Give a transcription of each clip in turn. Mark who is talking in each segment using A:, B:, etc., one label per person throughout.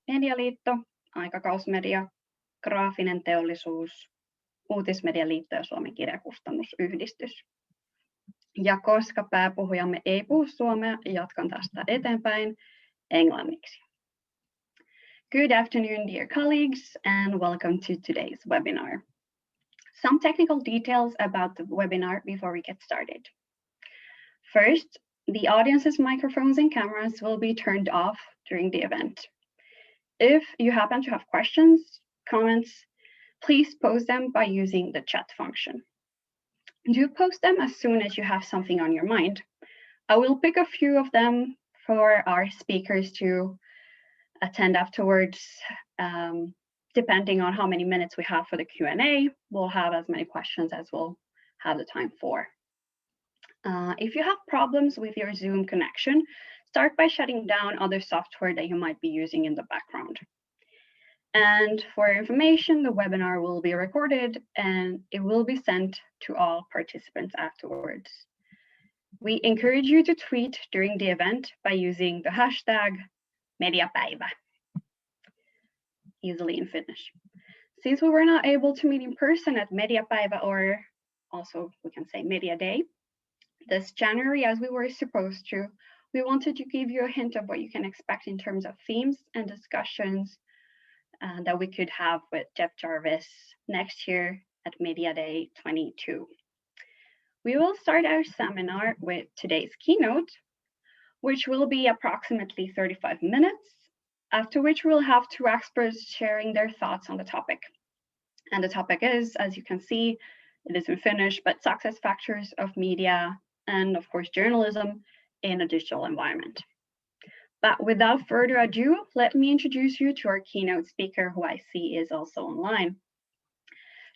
A: Medialiitto, aikakausmedia, graafinen teollisuus, Uutismedialiitto ja Suomen kirjakustannusyhdistys. Ja koska pääpuhujamme ei puhu suomea, jatkan tästä eteenpäin englanniksi. Good afternoon, dear colleagues, and welcome to today's webinar. Some technical details about the webinar before we get started. First, the audience's microphones and cameras will be turned off during the event. If you happen to have questions, comments, please post them by using the chat function. Do post them as soon as you have something on your mind. I will pick a few of them for our speakers to attend afterwards. Depending on how many minutes we have for the Q&A, we'll have as many questions as we'll have the time for. If you have problems with your Zoom connection, start by shutting down other software that you might be using in the background. And for information, the webinar will be recorded and it will be sent to all participants afterwards. We encourage you to tweet during the event by using the hashtag Mediapäivä, easily in Finnish. Since we were not able to meet in person at Mediapäivä, or also we can say Media Day, this January, as we were supposed to, we wanted to give you a hint of what you can expect in terms of themes and discussions that we could have with Jeff Jarvis next year at Media Day 22. We will start our seminar with today's keynote, which will be approximately 35 minutes, after which we'll have two experts sharing their thoughts on the topic. And the topic is, as you can see, it is in Finnish, but success factors of media and of course journalism in a digital environment. But without further ado, let me introduce you to our keynote speaker, who I see is also online.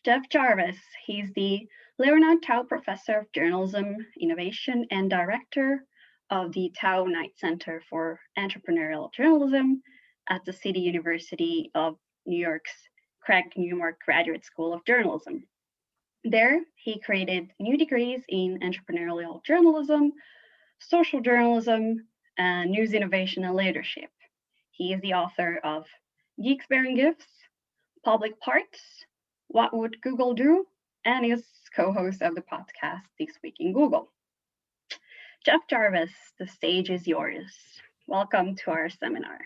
A: Jeff Jarvis, he's the Leonard Tao Professor of Journalism, Innovation, and Director of the Tao Knight Center for Entrepreneurial Journalism at the City University of New York's Craig Newmark Graduate School of Journalism. There, he created new degrees in entrepreneurial journalism, social journalism, and news innovation and leadership. He is the author of Geeks Bearing Gifts, Public Parts, What Would Google Do, and is co-host of the podcast This Week in Google. Jeff Jarvis, the stage is yours. Welcome to our seminar.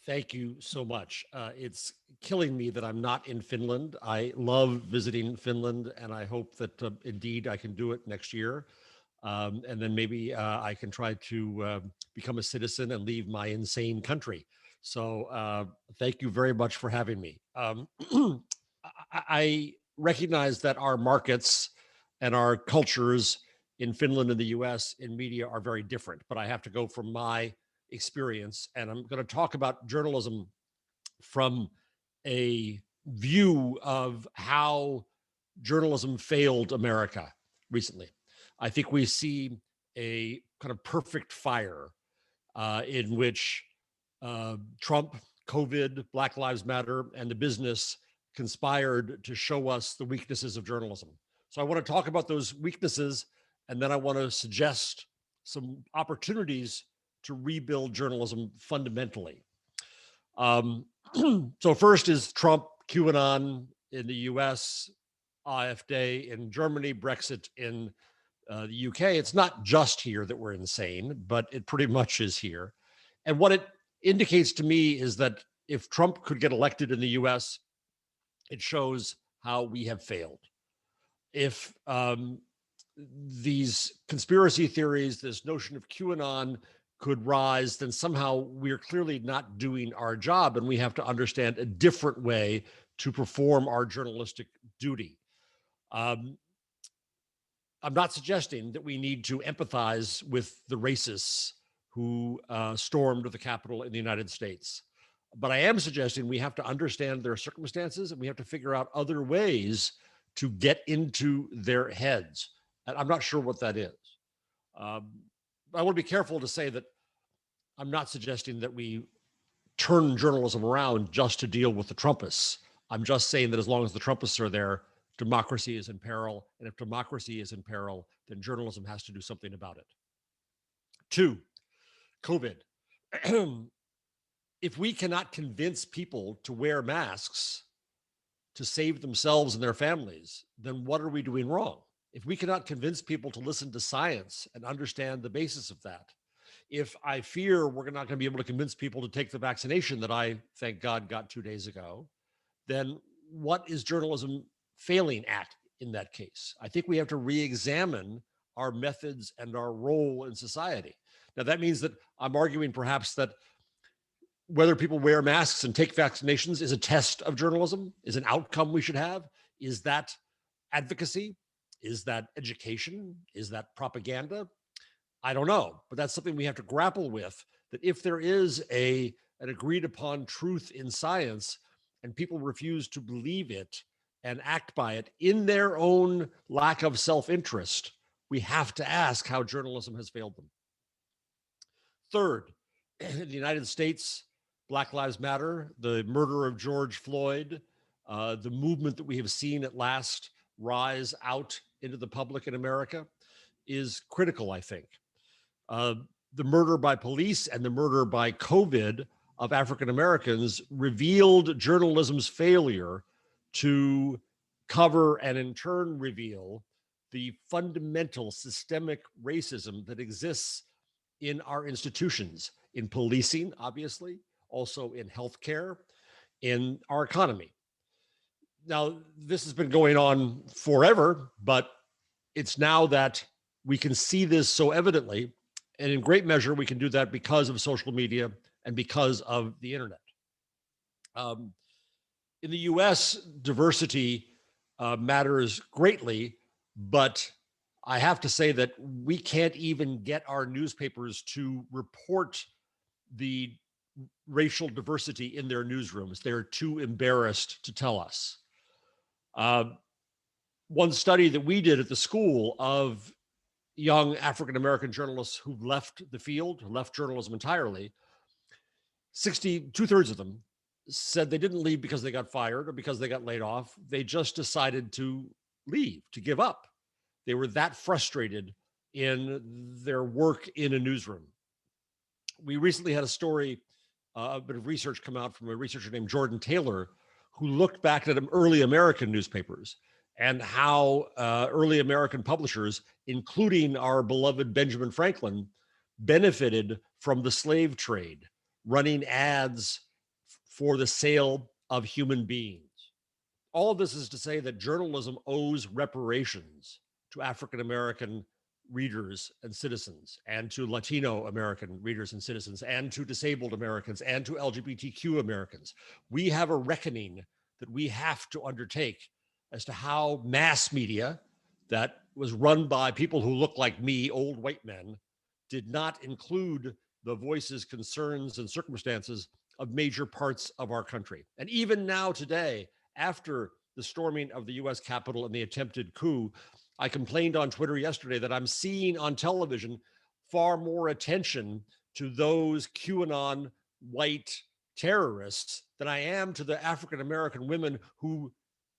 B: Thank you so much. It's killing me that I'm not in Finland. I love visiting Finland, and I hope that indeed I can do it next year. And then maybe I can try to become a citizen and leave my insane country. So thank you very much for having me. I recognize that our markets and our cultures in Finland and the US in media are very different, but I have to go from my experience, and I'm going to talk about journalism from a view of how journalism failed America recently. I think we see a kind of perfect fire in which Trump, COVID, Black Lives Matter, and the business conspired to show us the weaknesses of journalism. So I want to talk about those weaknesses, and then I want to suggest some opportunities to rebuild journalism fundamentally. So first is Trump, QAnon in the US, AfD in Germany, Brexit in the UK. It's not just here that we're insane, but it pretty much is here. And what it indicates to me is that if Trump could get elected in the US, it shows how we have failed. If these conspiracy theories, this notion of QAnon could rise, then somehow we're clearly not doing our job, and we have to understand a different way to perform our journalistic duty. I'm not suggesting that we need to empathize with the racists who stormed the Capitol in the United States. But I am suggesting we have to understand their circumstances, and we have to figure out other ways to get into their heads. And I'm not sure what that is. I want to be careful to say that I'm not suggesting that we turn journalism around just to deal with the Trumpists. I'm just saying that as long as the Trumpists are there, democracy is in peril. And if democracy is in peril, then journalism has to do something about it. 2, COVID. if we cannot convince people to wear masks to save themselves and their families, then what are we doing wrong? If we cannot convince people to listen to science and understand the basis of that, if I fear we're not going to be able to convince people to take the vaccination that I, thank God, got 2 days ago, then what is journalism failing at in that case? I think we have to re-examine our methods and our role in society. Now, that means that I'm arguing perhaps that whether people wear masks and take vaccinations is a test of journalism, is an outcome we should have. Is that advocacy? Is that education? Is that propaganda? I don't know, but that's something we have to grapple with, that if there is an agreed upon truth in science and people refuse to believe it and act by it in their own lack of self-interest, we have to ask how journalism has failed them. Third, in the United States, Black Lives Matter, the murder of George Floyd, the movement that we have seen at last rise out into the public in America is critical, I think. The murder by police and the murder by COVID of African Americans revealed journalism's failure to cover and in turn reveal the fundamental systemic racism that exists in our institutions, in policing, obviously, also in healthcare, in our economy. Now, this has been going on forever, but it's now that we can see this so evidently. And in great measure, we can do that because of social media and because of the internet. In the US, diversity matters greatly, but I have to say that we can't even get our newspapers to report the racial diversity in their newsrooms. They're too embarrassed to tell us. One study that we did at the school of young African-American journalists who left the field, who left journalism entirely, 2/3 of them said they didn't leave because they got fired or because they got laid off. They just decided to leave, to give up. They were that frustrated in their work in a newsroom. We recently had a story, a bit of research come out from a researcher named Jordan Taylor, who looked back at early American newspapers and how early American publishers, including our beloved Benjamin Franklin, benefited from the slave trade, running ads for the sale of human beings. All of this is to say that journalism owes reparations to African American readers and citizens, and to Latino American readers and citizens, and to disabled Americans, and to LGBTQ Americans. We have a reckoning that we have to undertake as to how mass media that was run by people who look like me, old white men, did not include the voices, concerns, and circumstances of major parts of our country. And even now today, after the storming of the US Capitol and the attempted coup, I complained on Twitter yesterday that I'm seeing on television far more attention to those QAnon white terrorists than I am to the African American women who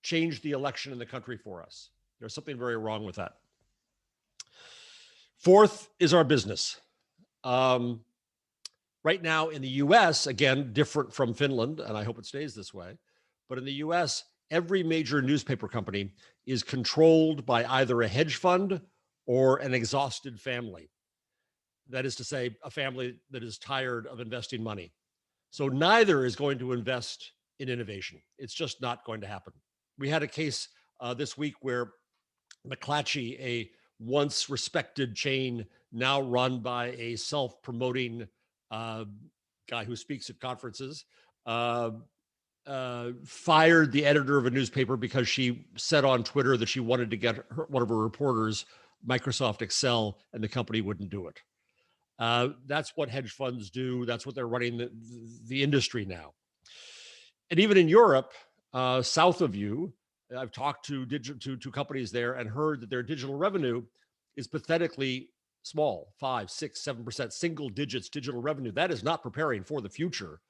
B: changed the election in the country for us. There's something very wrong with that. Fourth is our business. Right now in the US, again, different from Finland, and I hope it stays this way, but in the US, every major newspaper company is controlled by either a hedge fund or an exhausted family. That is to say, a family that is tired of investing money. So neither is going to invest in innovation. It's just not going to happen. We had a case this week where McClatchy, a once respected chain, now run by a self-promoting guy who speaks at conferences, fired the editor of a newspaper because she said on Twitter that she wanted to get one of her reporters Microsoft Excel, and the company wouldn't do it. That's what hedge funds do. That's what they're running the industry now. And even in Europe, south of you, I've talked to companies there and heard that their digital revenue is pathetically small, 5, 6, 7%, single digits digital revenue. That is not preparing for the future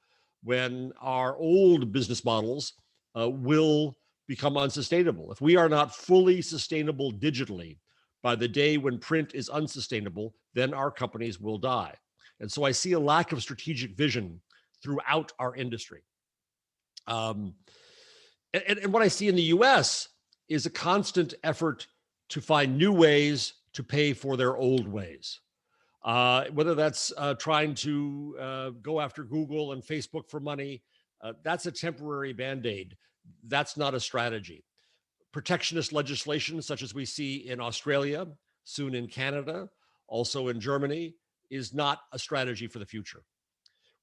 B: when our old business models will become unsustainable. If we are not fully sustainable digitally by the day when print is unsustainable, then our companies will die. And so I see a lack of strategic vision throughout our industry. And what I see in the US is a constant effort to find new ways to pay for their old ways. Whether that's trying to go after Google and Facebook for money, that's a temporary Band-Aid. That's not a strategy. Protectionist legislation, such as we see in Australia, soon in Canada, also in Germany, is not a strategy for the future.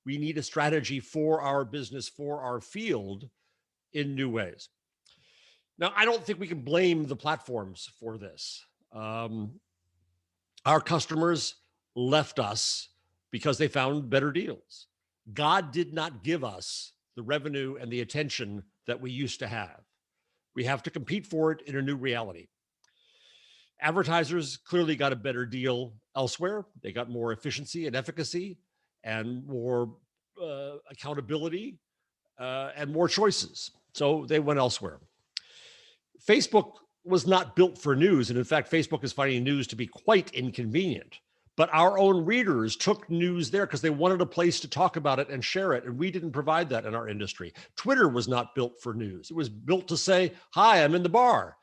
B: We need a strategy for our business, for our field, in new ways. Now, I don't think we can blame the platforms for this. Our customers left us because they found better deals. God did not give us the revenue and the attention that we used to have. We have to compete for it in a new reality. Advertisers clearly got a better deal elsewhere. They got more efficiency and efficacy and more accountability and more choices. So they went elsewhere. Facebook was not built for news. And in fact, Facebook is finding news to be quite inconvenient. But our own readers took news there because they wanted a place to talk about it and share it. And we didn't provide that in our industry. Twitter was not built for news. It was built to say, hi, I'm in the bar.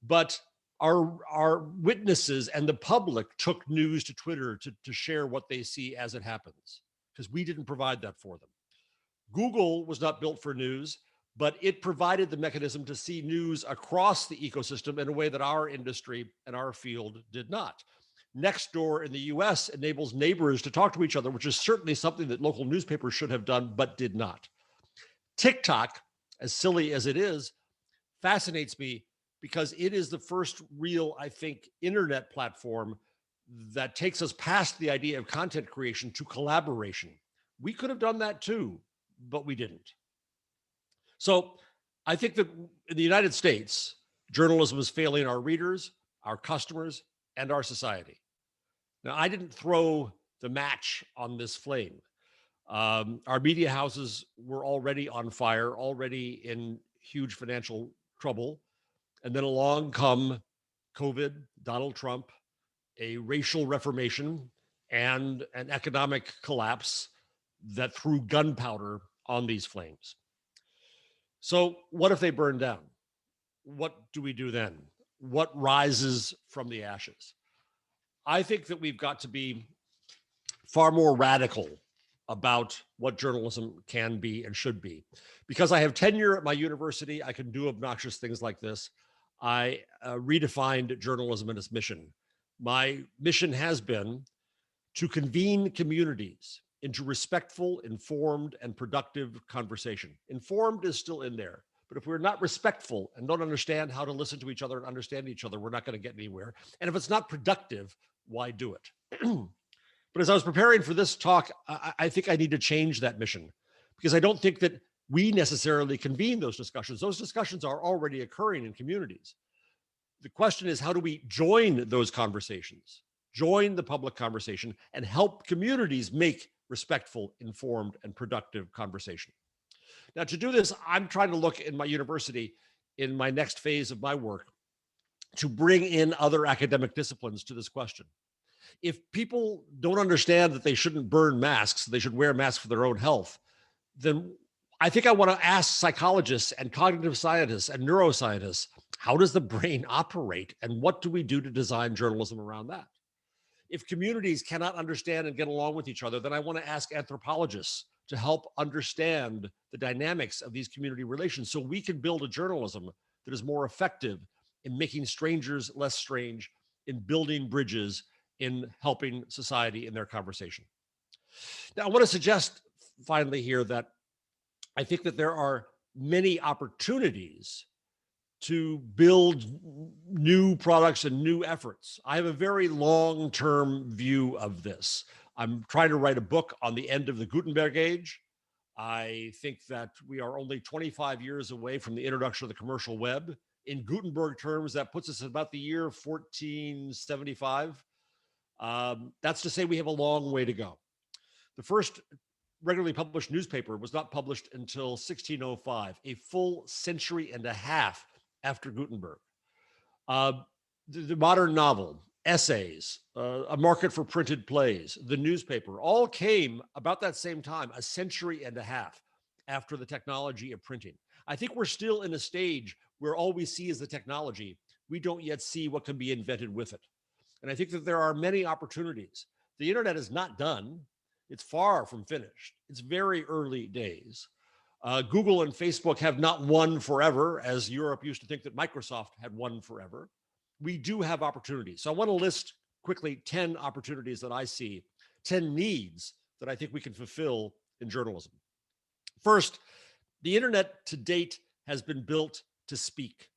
B: But our witnesses and the public took news to Twitter to share what they see as it happens, because we didn't provide that for them. Google was not built for news, but it provided the mechanism to see news across the ecosystem in a way that our industry and our field did not. Nextdoor in the US enables neighbors to talk to each other, which is certainly something that local newspapers should have done, but did not. TikTok, as silly as it is, fascinates me because it is the first real, I think, internet platform that takes us past the idea of content creation to collaboration. We could have done that too, but we didn't. So I think that in the United States, journalism is failing our readers, our customers, and our society. Now, I didn't throw the match on this flame. Our media houses were already on fire, already in huge financial trouble. And then along come COVID, Donald Trump, a racial reformation, and an economic collapse that threw gunpowder on these flames. So what if they burn down? What do we do then? What rises from the ashes? I think that we've got to be far more radical about what journalism can be and should be. Because I have tenure at my university, I can do obnoxious things like this. I redefined journalism and its mission. My mission has been to convene communities into respectful, informed, and productive conversation. Informed is still in there, but if we're not respectful and don't understand how to listen to each other and understand each other, we're not going to get anywhere. And if it's not productive, why do it? But as I was preparing for this talk, I think I need to change that mission, because I don't think that we necessarily convene those discussions. Those discussions are already occurring in communities. The question is, how do we join those conversations, join the public conversation, and help communities make respectful, informed, and productive conversation? Now, to do this, I'm trying to look in my university, in my next phase of my work, to bring in other academic disciplines to this question. If people don't understand that they shouldn't burn masks, they should wear masks for their own health, then I think I want to ask psychologists and cognitive scientists and neuroscientists, how does the brain operate and what do we do to design journalism around that? If communities cannot understand and get along with each other, then I want to ask anthropologists to help understand the dynamics of these community relations so we can build a journalism that is more effective in making strangers less strange, in building bridges, in helping society in their conversation. Now, I want to suggest finally here that I think that there are many opportunities to build new products and new efforts. I have a very long-term view of this. I'm trying to write a book on the end of the Gutenberg age. I think that we are only 25 years away from the introduction of the commercial web. In Gutenberg terms, that puts us at about the year 1475. That's to say we have a long way to go. The first regularly published newspaper was not published until 1605, a full century and a half after Gutenberg. The modern novel, essays, a market for printed plays, the newspaper, all came about that same time, a century and a half after the technology of printing. I think we're still in a stage where all we see is the technology. We don't yet see what can be invented with it. And I think that there are many opportunities. The internet is not done. It's far from finished. It's very early days. Google and Facebook have not won forever, as Europe used to think that Microsoft had won forever. We do have opportunities. So I want to list quickly 10 opportunities that I see, 10 needs that I think we can fulfill in journalism. First, the internet to date has been built to speak.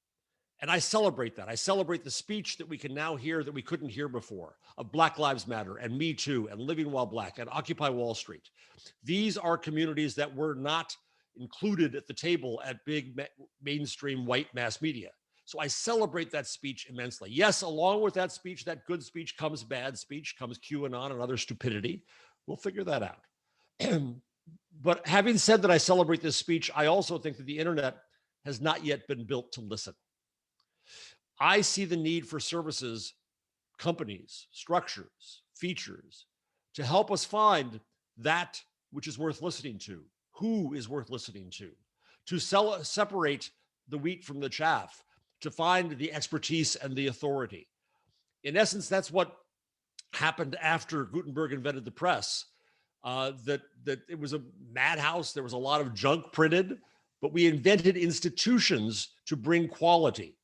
B: And I celebrate that. I celebrate the speech that we can now hear that we couldn't hear before, of Black Lives Matter and Me Too and Living While Black and Occupy Wall Street. These are communities that were not included at the table at big mainstream white mass media. So I celebrate that speech immensely. Yes, along with that speech, that good speech comes bad speech, comes QAnon and other stupidity. We'll figure that out. But having said that I celebrate this speech, I also think that the internet has not yet been built to listen. I see the need for services, companies, structures, features to help us find that which is worth listening to, who is worth listening to separate the wheat from the chaff, to find the expertise and the authority. In essence, that's what happened after Gutenberg invented the press, that it was a madhouse. There was a lot of junk printed, but we invented institutions to bring quality.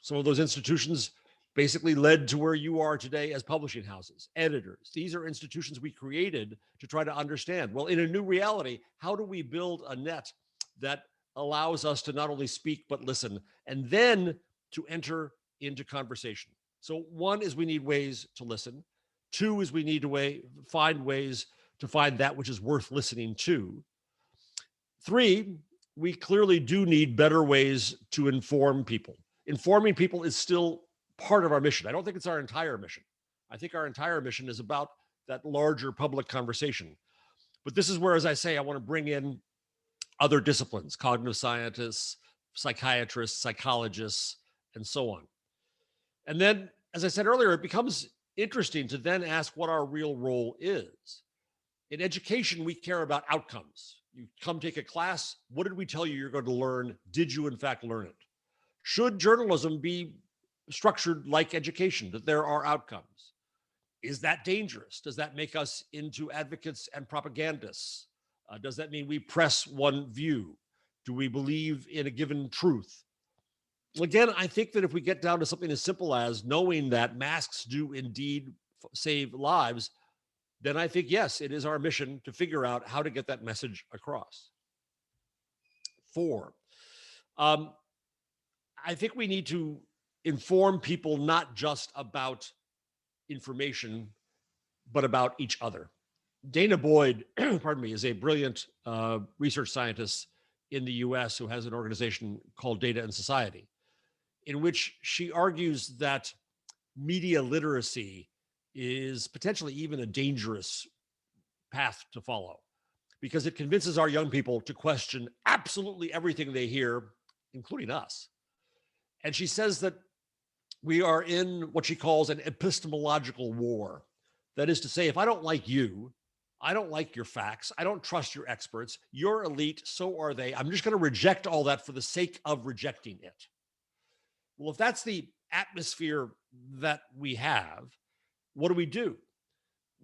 B: Some of those institutions basically led to where you are today as publishing houses, editors. These are institutions we created to try to understand, well, in a new reality, how do we build a net that allows us to not only speak, but listen, and then to enter into conversation. So one is we need ways to listen. Two is we need to find ways to find that which is worth listening to. Three, we clearly do need better ways to inform people. Informing people is still part of our mission. I don't think it's our entire mission. I think our entire mission is about that larger public conversation. But this is where, as I say, I want to bring in other disciplines, cognitive scientists, psychiatrists, psychologists, and so on. And then, as I said earlier, it becomes interesting to then ask what our real role is. In education, we care about outcomes. You come take a class. What did we tell you you're going to learn? Did you, in fact, learn it? Should journalism be structured like education, that there are outcomes? Is that dangerous? Does that make us into advocates and propagandists? Does that mean we press one view? Do we believe in a given truth? Again, I think that if we get down to something as simple as knowing that masks do indeed save lives, then I think, yes, it is our mission to figure out how to get that message across. 4, I think we need to inform people not just about information, but about each other. Dana Boyd, pardon me, is a brilliant research scientist in the US who has an organization called Data and Society, in which she argues that media literacy is potentially even a dangerous path to follow, because it convinces our young people to question absolutely everything they hear, including us. And she says that we are in what she calls an epistemological war. That is to say, if I don't like you, I don't like your facts, I don't trust your experts, you're elite, so are they, I'm just going to reject all that for the sake of rejecting it. Well, if that's the atmosphere that we have, what do?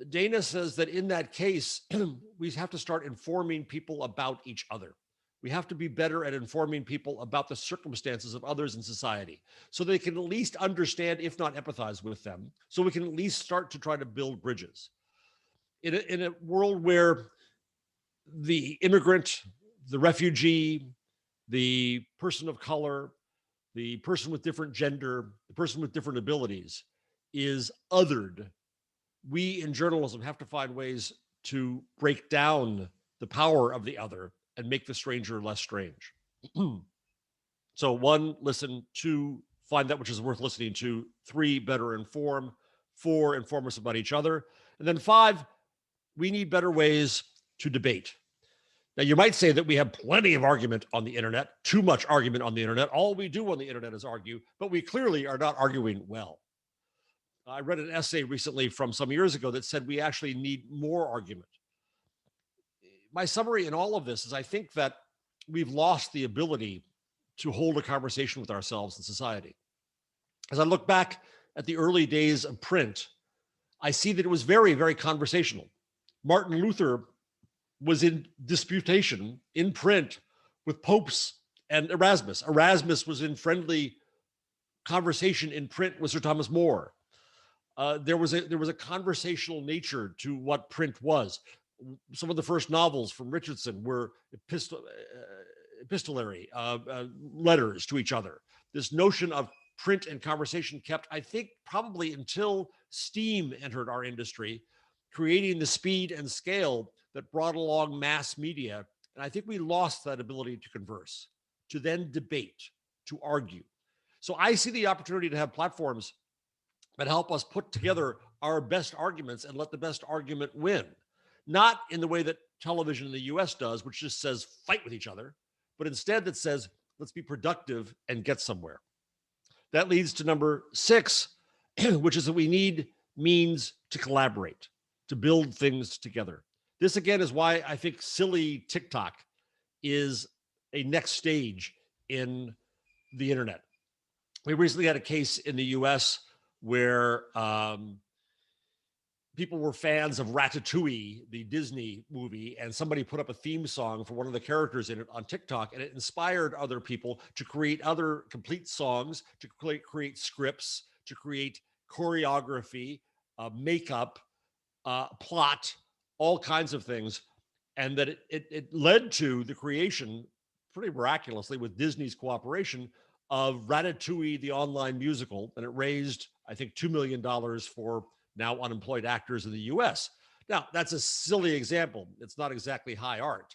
B: Dana says that in that case, we have to start informing people about each other. We have to be better at informing people about the circumstances of others in society so they can at least understand, if not empathize with them, so we can at least start to try to build bridges. In a world where the immigrant, the refugee, the person of color, the person with different gender, the person with different abilities is othered, we in journalism have to find ways to break down the power of the other and make the stranger less strange. So 1, listen. 2, find that which is worth listening to. 3, better inform. 4, inform us about each other. And then 5, we need better ways to debate. Now, you might say that we have plenty of argument on the internet, too much argument on the internet. All we do on the internet is argue, but we clearly are not arguing well. I read an essay recently from some years ago that said we actually need more argument. My summary in all of this is I think that we've lost the ability to hold a conversation with ourselves in society. As I look back at the early days of print, I see that it was very, very conversational. Martin Luther was in disputation in print with popes and Erasmus. Erasmus was in friendly conversation in print with Sir Thomas More. There was a conversational nature to what print was. Some of the first novels from Richardson were epistolary letters to each other. This notion of print and conversation kept, I think, probably until steam entered our industry, creating the speed and scale that brought along mass media. And I think we lost that ability to converse, to then debate, to argue. So I see the opportunity to have platforms that help us put together our best arguments and let the best argument win. Not in the way that television in the US does, which just says fight with each other, but instead that says, let's be productive and get somewhere. That leads to number 6, which is that we need means to collaborate, to build things together. This again is why I think silly TikTok is a next stage in the internet. We recently had a case in the US where people were fans of Ratatouille, the Disney movie, and somebody put up a theme song for one of the characters in it on TikTok, and it inspired other people to create other complete songs, to create scripts, to create choreography, makeup, plot, all kinds of things. And that it led to the creation, pretty miraculously with Disney's cooperation, of Ratatouille, the online musical, and it raised, I think, $2 million for now unemployed actors in the US. Now, that's a silly example. It's not exactly high art,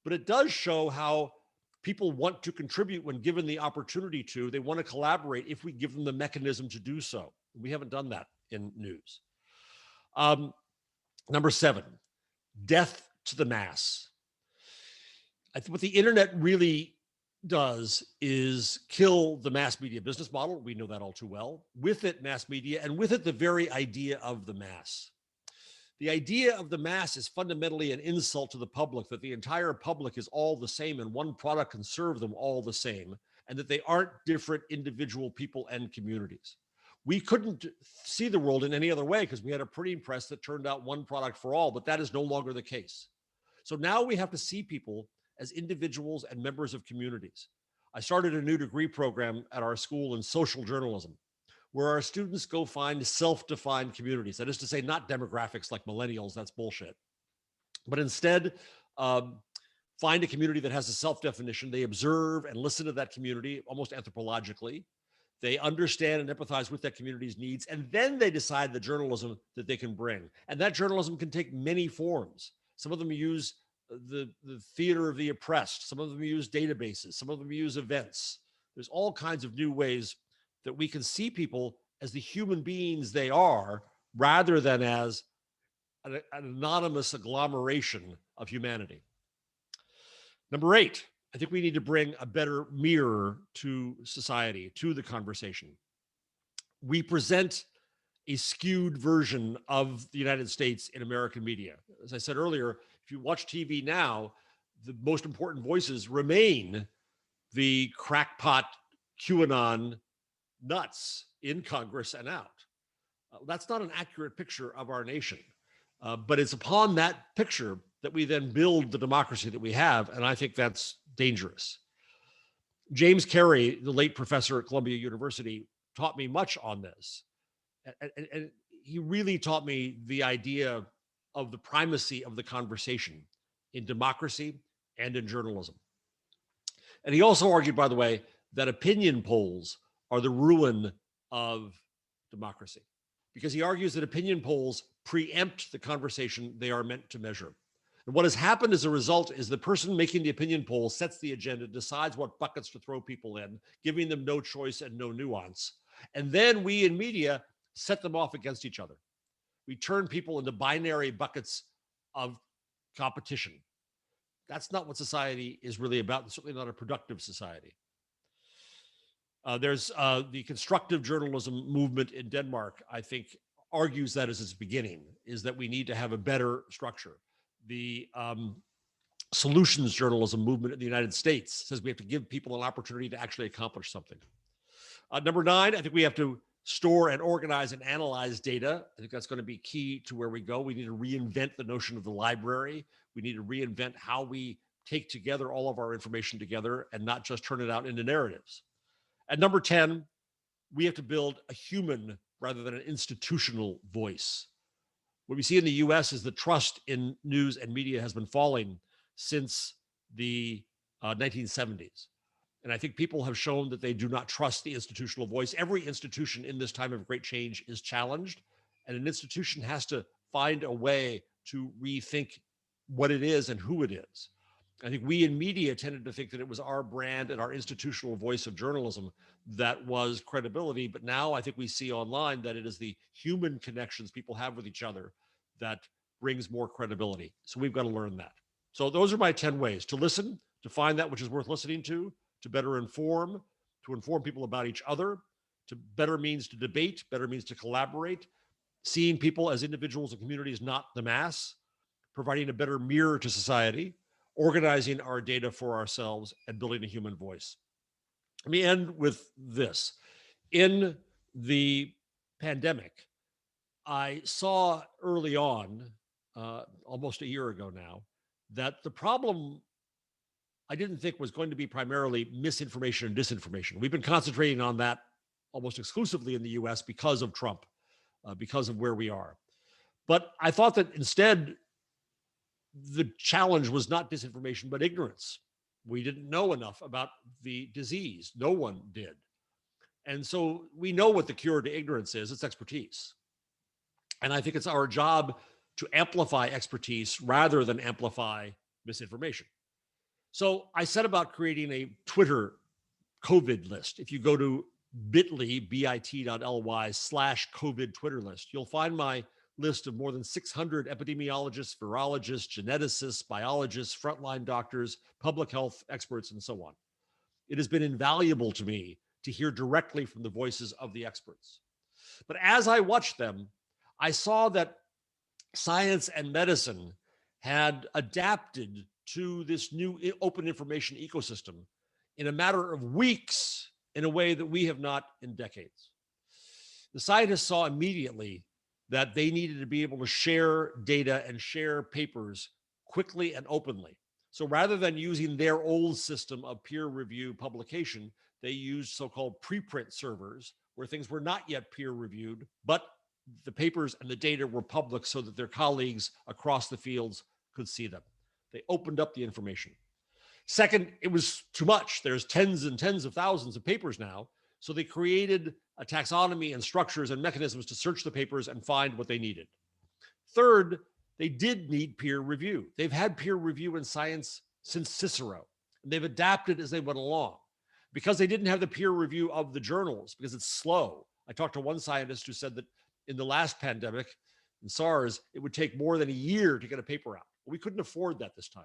B: but it does show how people want to contribute when given the opportunity to. They want to collaborate if we give them the mechanism to do so. We haven't done that in news. Number 7, death to the mass. I think what the internet really does is kill the mass media business model. We know that all too well. With it, mass media, and with it, the very idea of the mass. The idea of the mass is fundamentally an insult to the public, that the entire public is all the same and one product can serve them all the same, and that they aren't different individual people and communities. We couldn't see the world in any other way because we had a printing press that turned out one product for all, but that is no longer the case. So now we have to see people as individuals and members of communities. I started a new degree program at our school in social journalism, where our students go find self-defined communities. That is to say, not demographics like millennials, that's bullshit, but instead find a community that has a self-definition. They observe and listen to that community almost anthropologically. They understand and empathize with that community's needs, and then they decide the journalism that they can bring. And that journalism can take many forms. Some of them use the theater of the oppressed. Some of them use databases. Some of them use events. There's all kinds of new ways that we can see people as the human beings they are, rather than as an anonymous agglomeration of humanity. Number 8, I think we need to bring a better mirror to society, to the conversation. We present a skewed version of the United States in American media. As I said earlier, if you watch TV now, the most important voices remain the crackpot QAnon nuts in Congress and out. That's not an accurate picture of our nation, but it's upon that picture that we then build the democracy that we have, and I think that's dangerous. James Carey, the late professor at Columbia University, taught me much on this. And he really taught me the idea of the primacy of the conversation in democracy and in journalism. And he also argued, by the way, that opinion polls are the ruin of democracy, because he argues that opinion polls preempt the conversation they are meant to measure. And what has happened as a result is the person making the opinion poll sets the agenda, decides what buckets to throw people in, giving them no choice and no nuance. And then we in media set them off against each other. We turn people into binary buckets of competition. That's not what society is really about, and certainly not a productive society. There's the constructive journalism movement in Denmark, I think, argues that as its beginning, is that we need to have a better structure. The solutions journalism movement in the United States says we have to give people an opportunity to actually accomplish something. Number 9, I think we have to store and organize and analyze data. I think that's going to be key to where we go. We need to reinvent the notion of the library. We need to reinvent how we take together all of our information together and not just turn it out into narratives. And number 10, we have to build a human rather than an institutional voice. What we see in the US is the trust in news and media has been falling since the 1970s. And I think people have shown that they do not trust the institutional voice. Every institution in this time of great change is challenged, and an institution has to find a way to rethink what it is and who it is. I think we in media tended to think that it was our brand and our institutional voice of journalism that was credibility. But now I think we see online that it is the human connections people have with each other that brings more credibility. So we've got to learn that. So those are my 10 ways: to listen, to find that which is worth listening to better inform, to inform people about each other, to better means to debate, better means to collaborate, seeing people as individuals and communities, not the mass, providing a better mirror to society, organizing our data for ourselves, and building a human voice. Let me end with this. In the pandemic, I saw early on, almost a year ago now, that the problem I didn't think was going to be primarily misinformation and disinformation. We've been concentrating on that almost exclusively in the US because of Trump, because of where we are. But I thought that instead, the challenge was not disinformation, but ignorance. We didn't know enough about the disease. No one did. And so we know what the cure to ignorance is. It's expertise. And I think it's our job to amplify expertise rather than amplify misinformation. So I set about creating a Twitter COVID list. If you go to bit.ly/COVID Twitter list, you'll find my list of more than 600 epidemiologists, virologists, geneticists, biologists, frontline doctors, public health experts, and so on. It has been invaluable to me to hear directly from the voices of the experts. But as I watched them, I saw that science and medicine had adapted to this new open information ecosystem in a matter of weeks in a way that we have not in decades. The scientists saw immediately that they needed to be able to share data and share papers quickly and openly. So rather than using their old system of peer review publication, they used so-called preprint servers where things were not yet peer reviewed, but the papers and the data were public so that their colleagues across the fields could see them. They opened up the information. Second, it was too much. There's tens and tens of thousands of papers now. So they created a taxonomy and structures and mechanisms to search the papers and find what they needed. Third, they did need peer review. They've had peer review in science since Cicero, and they've adapted as they went along. Because they didn't have the peer review of the journals, because it's slow. I talked to one scientist who said that in the last pandemic, in SARS, it would take more than a year to get a paper out. We couldn't afford that this time.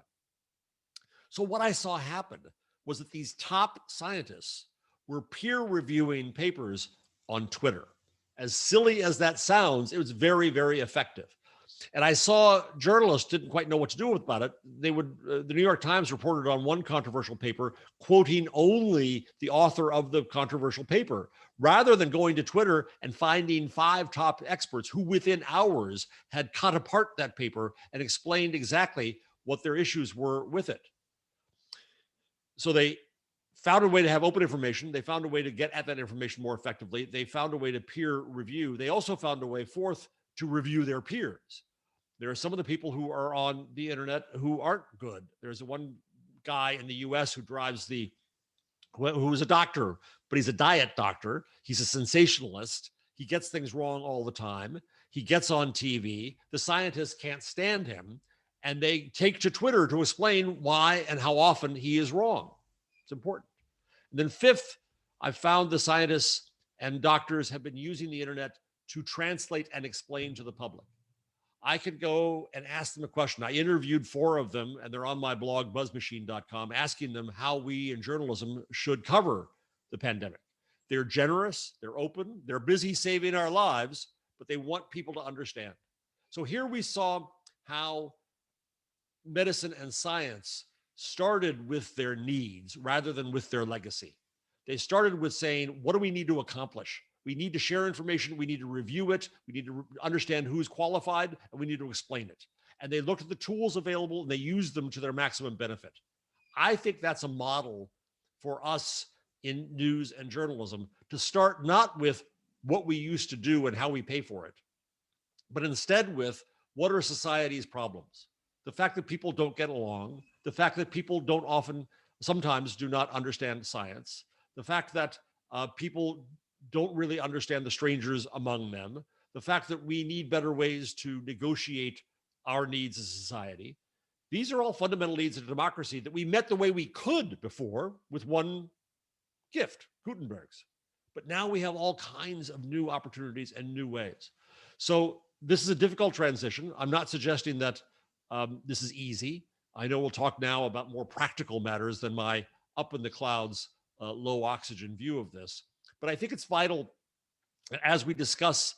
B: So what I saw happen was that these top scientists were peer reviewing papers on Twitter. As silly as that sounds, it was very, very effective. And I saw journalists didn't quite know what to do about it. They would, the New York Times reported on one controversial paper, quoting only the author of the controversial paper, rather than going to Twitter and finding 5 top experts who within hours had cut apart that paper and explained exactly what their issues were with it. So they found a way to have open information. They found a way to get at that information more effectively. They found a way to peer review. They also found a way, fourth, to review their peers. There are some of the people who are on the internet who aren't good. There's one guy in the US who who's a doctor, but he's a diet doctor. He's a sensationalist. He gets things wrong all the time. He gets on TV. The scientists can't stand him, and they take to Twitter to explain why and how often he is wrong. It's important. And then fifth, I've found the scientists and doctors have been using the internet to translate and explain to the public. I could go and ask them a question. I interviewed 4 of them, and they're on my blog, buzzmachine.com, asking them how we in journalism should cover the pandemic. They're generous, they're open, they're busy saving our lives, but they want people to understand. So here we saw how medicine and science started with their needs rather than with their legacy. They started with saying, what do we need to accomplish? We need to share information, we need to review it, we need to understand who's qualified, and we need to explain it. And they looked at the tools available and they used them to their maximum benefit. I think that's a model for us in news and journalism, to start not with what we used to do and how we pay for it, but instead with what are society's problems? The fact that people don't get along, the fact that people sometimes do not understand science, the fact that people don't really understand the strangers among them, the fact that we need better ways to negotiate our needs as a society. These are all fundamental needs of democracy that we met the way we could before with one gift, Gutenberg's. But now we have all kinds of new opportunities and new ways. So this is a difficult transition. I'm not suggesting that this is easy. I know we'll talk now about more practical matters than my up in the clouds, low oxygen view of this. But I think it's vital, as we discuss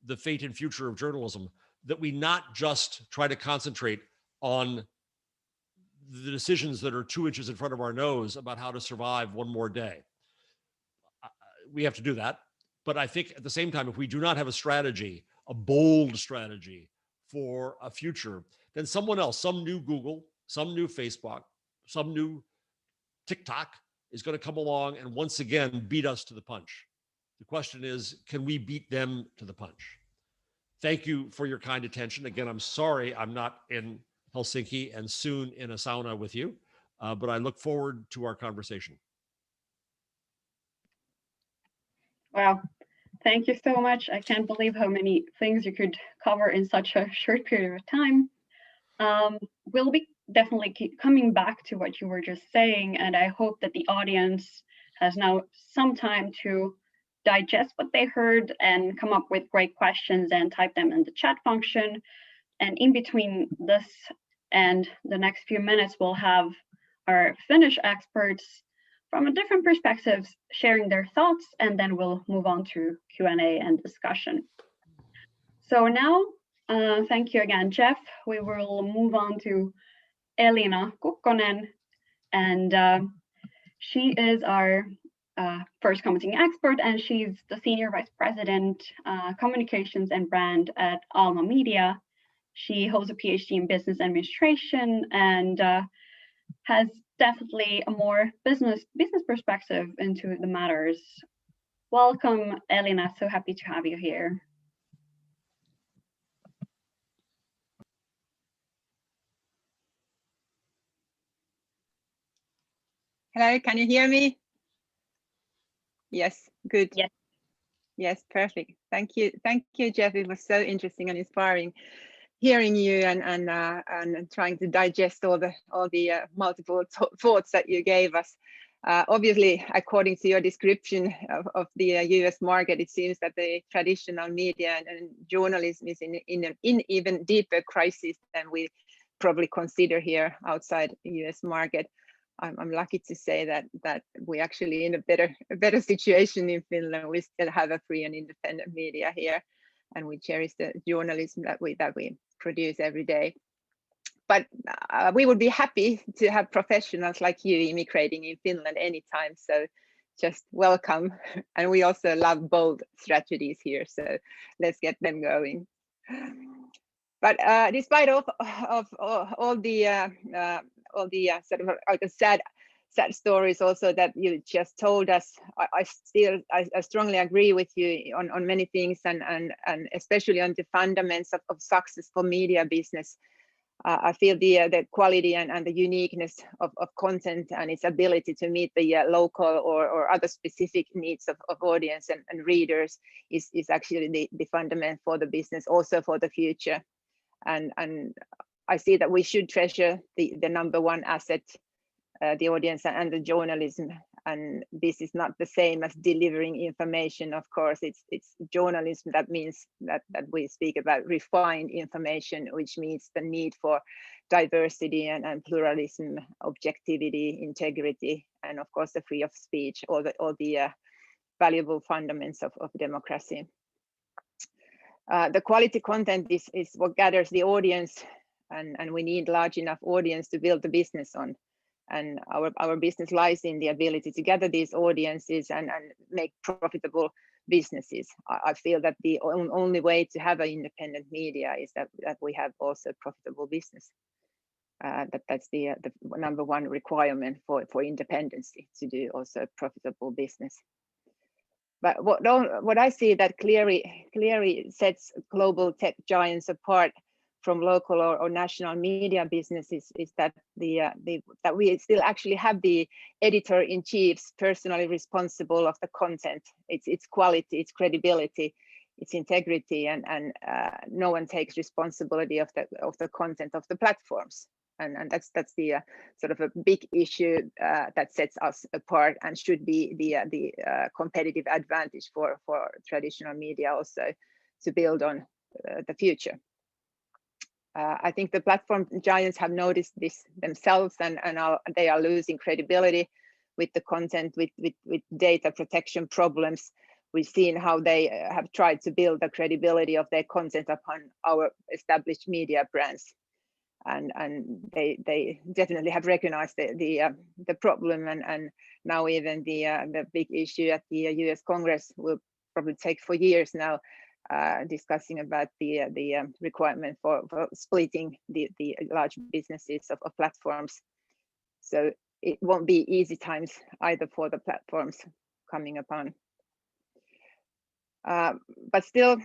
B: the fate and future of journalism, that we not just try to concentrate on the decisions that are 2 inches in front of our nose about how to survive one more day. We have to do that. But I think at the same time, if we do not have a strategy, a bold strategy for a future, then someone else, some new Google, some new Facebook, some new TikTok is going to come along and once again beat us to the punch. The question is, can we beat them to the punch? Thank you for your kind attention. Again, I'm sorry I'm not in Helsinki and soon in a sauna with you, but I look forward to our conversation.
A: Wow, thank you so much. I can't believe how many things you could cover in such a short period of time. We'll be definitely keep coming back to what you were just saying, and I hope that the audience has now some time to digest what they heard and come up with great questions and type them in the chat function. And in between this and the next few minutes, we'll have our Finnish experts from a different perspectives sharing their thoughts, and then we'll move on to Q&A and discussion. So now, thank you again, Jeff. We will move on to Elina Kukkonen, and she is our first commenting expert, and she's the Senior Vice President, Communications and Brand at Alma Media. She holds a PhD in Business Administration and has definitely a more business perspective into the matters. Welcome, Elina. So happy to have you here.
C: Hello, can you hear me? Yes, good.
A: Yes.
C: Yes, perfect. Thank you, Jeff. It was so interesting and inspiring hearing you and trying to digest all the multiple thoughts that you gave us. Obviously, according to your description of the US market, it seems that the traditional media and journalism is in even deeper crisis than we probably consider here outside the US market. I'm lucky to say that we actually in a better situation in Finland. We still have a free and independent media here, and we cherish the journalism that we produce every day. But we would be happy to have professionals like you immigrating in Finland anytime. So just welcome. And we also love bold strategies here. So let's get them going. But despite of all the sort of sad stories also that you just told us, I strongly agree with you on many things, and especially on the fundamentals of successful media business. I feel the quality and the uniqueness of content and its ability to meet the local or other specific needs of audience and readers is actually the fundament for the business, also for the future. And I see that we should treasure the number one asset, the audience and the journalism. And this is not the same as delivering information. Of course, it's journalism. That means that we speak about refined information, which means the need for diversity and pluralism, objectivity, integrity, and of course the freedom of speech, all the valuable fundamentals of democracy. The quality content is what gathers the audience, and we need large enough audience to build the business on. And our business lies in the ability to gather these audiences and make profitable businesses. I feel that the only way to have an independent media is that we have also profitable business. That's the number one requirement for independence, to do also profitable business. But what I see that clearly sets global tech giants apart from local or national media businesses is that that we still actually have the editor-in-chiefs personally responsible of the content, its quality, its credibility, its integrity, and no one takes responsibility of the content of the platforms. And that's the sort of a big issue that sets us apart and should be the competitive advantage for traditional media also to build on the future. I think the platform giants have noticed this themselves, and they are losing credibility with the content, with data protection problems. We've seen how they have tried to build the credibility of their content upon our established media brands. And they definitely have recognized the problem, and now even the big issue at the US Congress will probably take 4 years now, discussing about the requirement for splitting the large businesses of platforms. So it won't be easy times either for the platforms coming upon. But still,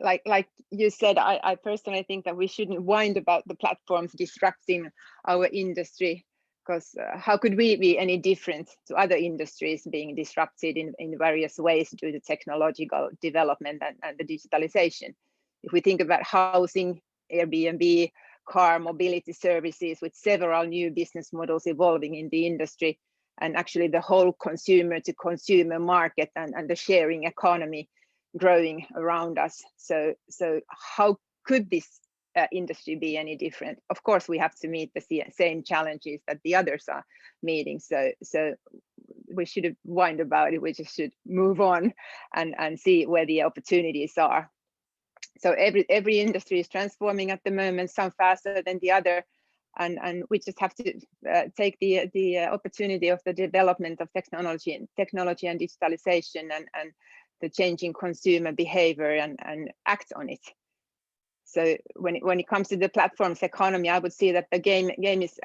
C: like you said, I personally think that we shouldn't whine about the platforms disrupting our industry, because how could we be any different to other industries being disrupted in various ways due to technological development and the digitalization? If we think about housing, Airbnb, car mobility services, with several new business models evolving in the industry, and actually the whole consumer to consumer market and the sharing economy growing around us. So how could this industry be any different? Of course, we have to meet the same challenges that the others are meeting. So we shouldn't whine about it. We just should move on and see where the opportunities are. So every industry is transforming at the moment, some faster than the other, and we just have to take the opportunity of the development of technology and digitalization and the changing consumer behavior and act on it. So when it comes to the platforms economy, I would say that the game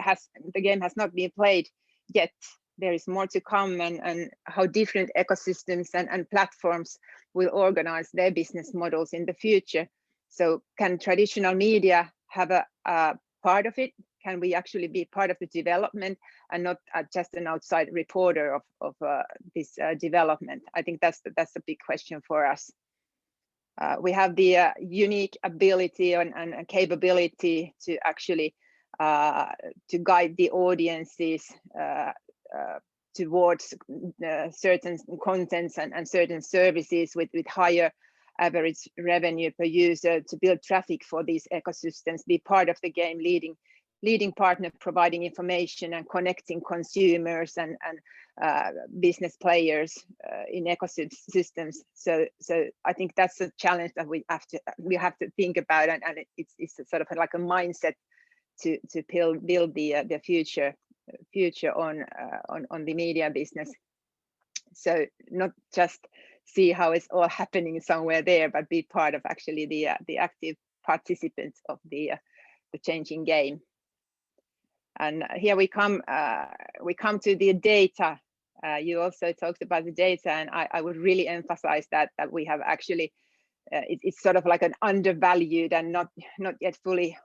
C: has not been played yet. There is more to come, and how different ecosystems and platforms will organize their business models in the future. So can traditional media have a part of it? Can we actually be part of the development and not just an outside reporter of this development? I think that's a big question for us. We have the unique ability and capability to actually to guide the audiences towards certain contents and certain services with higher average revenue per user, to build traffic for these ecosystems, be part of the game, leading partner, providing information and connecting consumers and business players in ecosystems. So I think that's a challenge that we have to think about, and it's sort of like a mindset to build the future on the media business. So not just see how it's all happening somewhere there, but be part of actually the active participants of the changing game. And here we come to the data. You also talked about the data, and I would really emphasize that we have actually it's sort of like an undervalued and not yet fully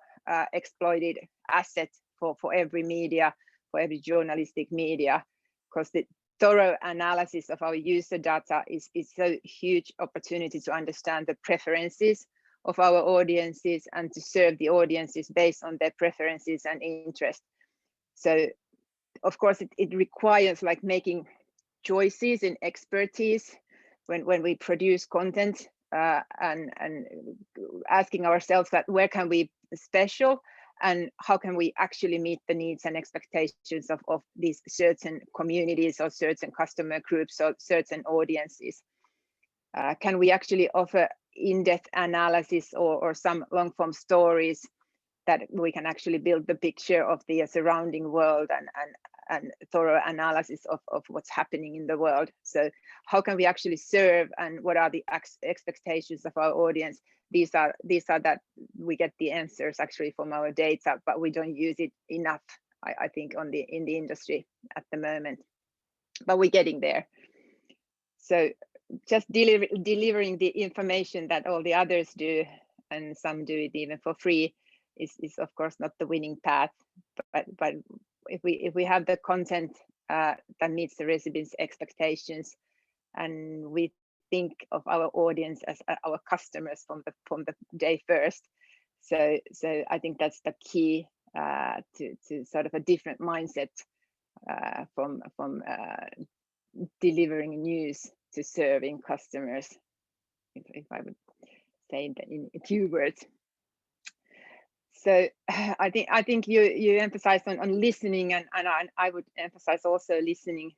C: exploited asset for every media, for every journalistic media, because the thorough analysis of our user data is a huge opportunity to understand the preferences of our audiences and to serve the audiences based on their preferences and interests. So of course it requires like making choices in expertise when we produce content, and asking ourselves that where can we be special and how can we actually meet the needs and expectations of these certain communities or certain customer groups or certain audiences? Can we actually offer in-depth analysis or some long-form stories that we can actually build the picture of the surrounding world and thorough analysis of what's happening in the world? So how can we actually serve, and what are the expectations of our audience? These are that we get the answers actually from our data, but we don't use it enough, I think, in the industry at the moment, but we're getting there. So just delivering the information that all the others do, and some do it even for free, is of course not the winning path. But if we have the content that meets the recipients' expectations, and we think of our audience as our customers from the day first, so I think that's the key to sort of a different mindset from delivering news to serving customers, if I would say that in a few words. So I think you emphasized on listening, and I would emphasize also listening.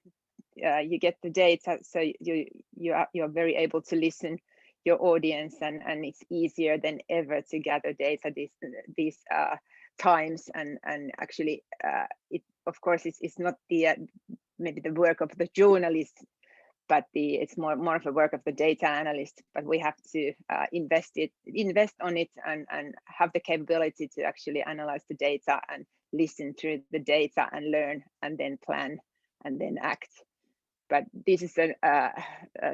C: You get the data, so you're very able to listen your audience, and it's easier than ever to gather data these times, and actually it of course is not maybe the work of the journalist, but it's more of a work of the data analyst. But we have to invest on it and have the capability to actually analyze the data and listen to the data and learn and then plan and then act. But this is a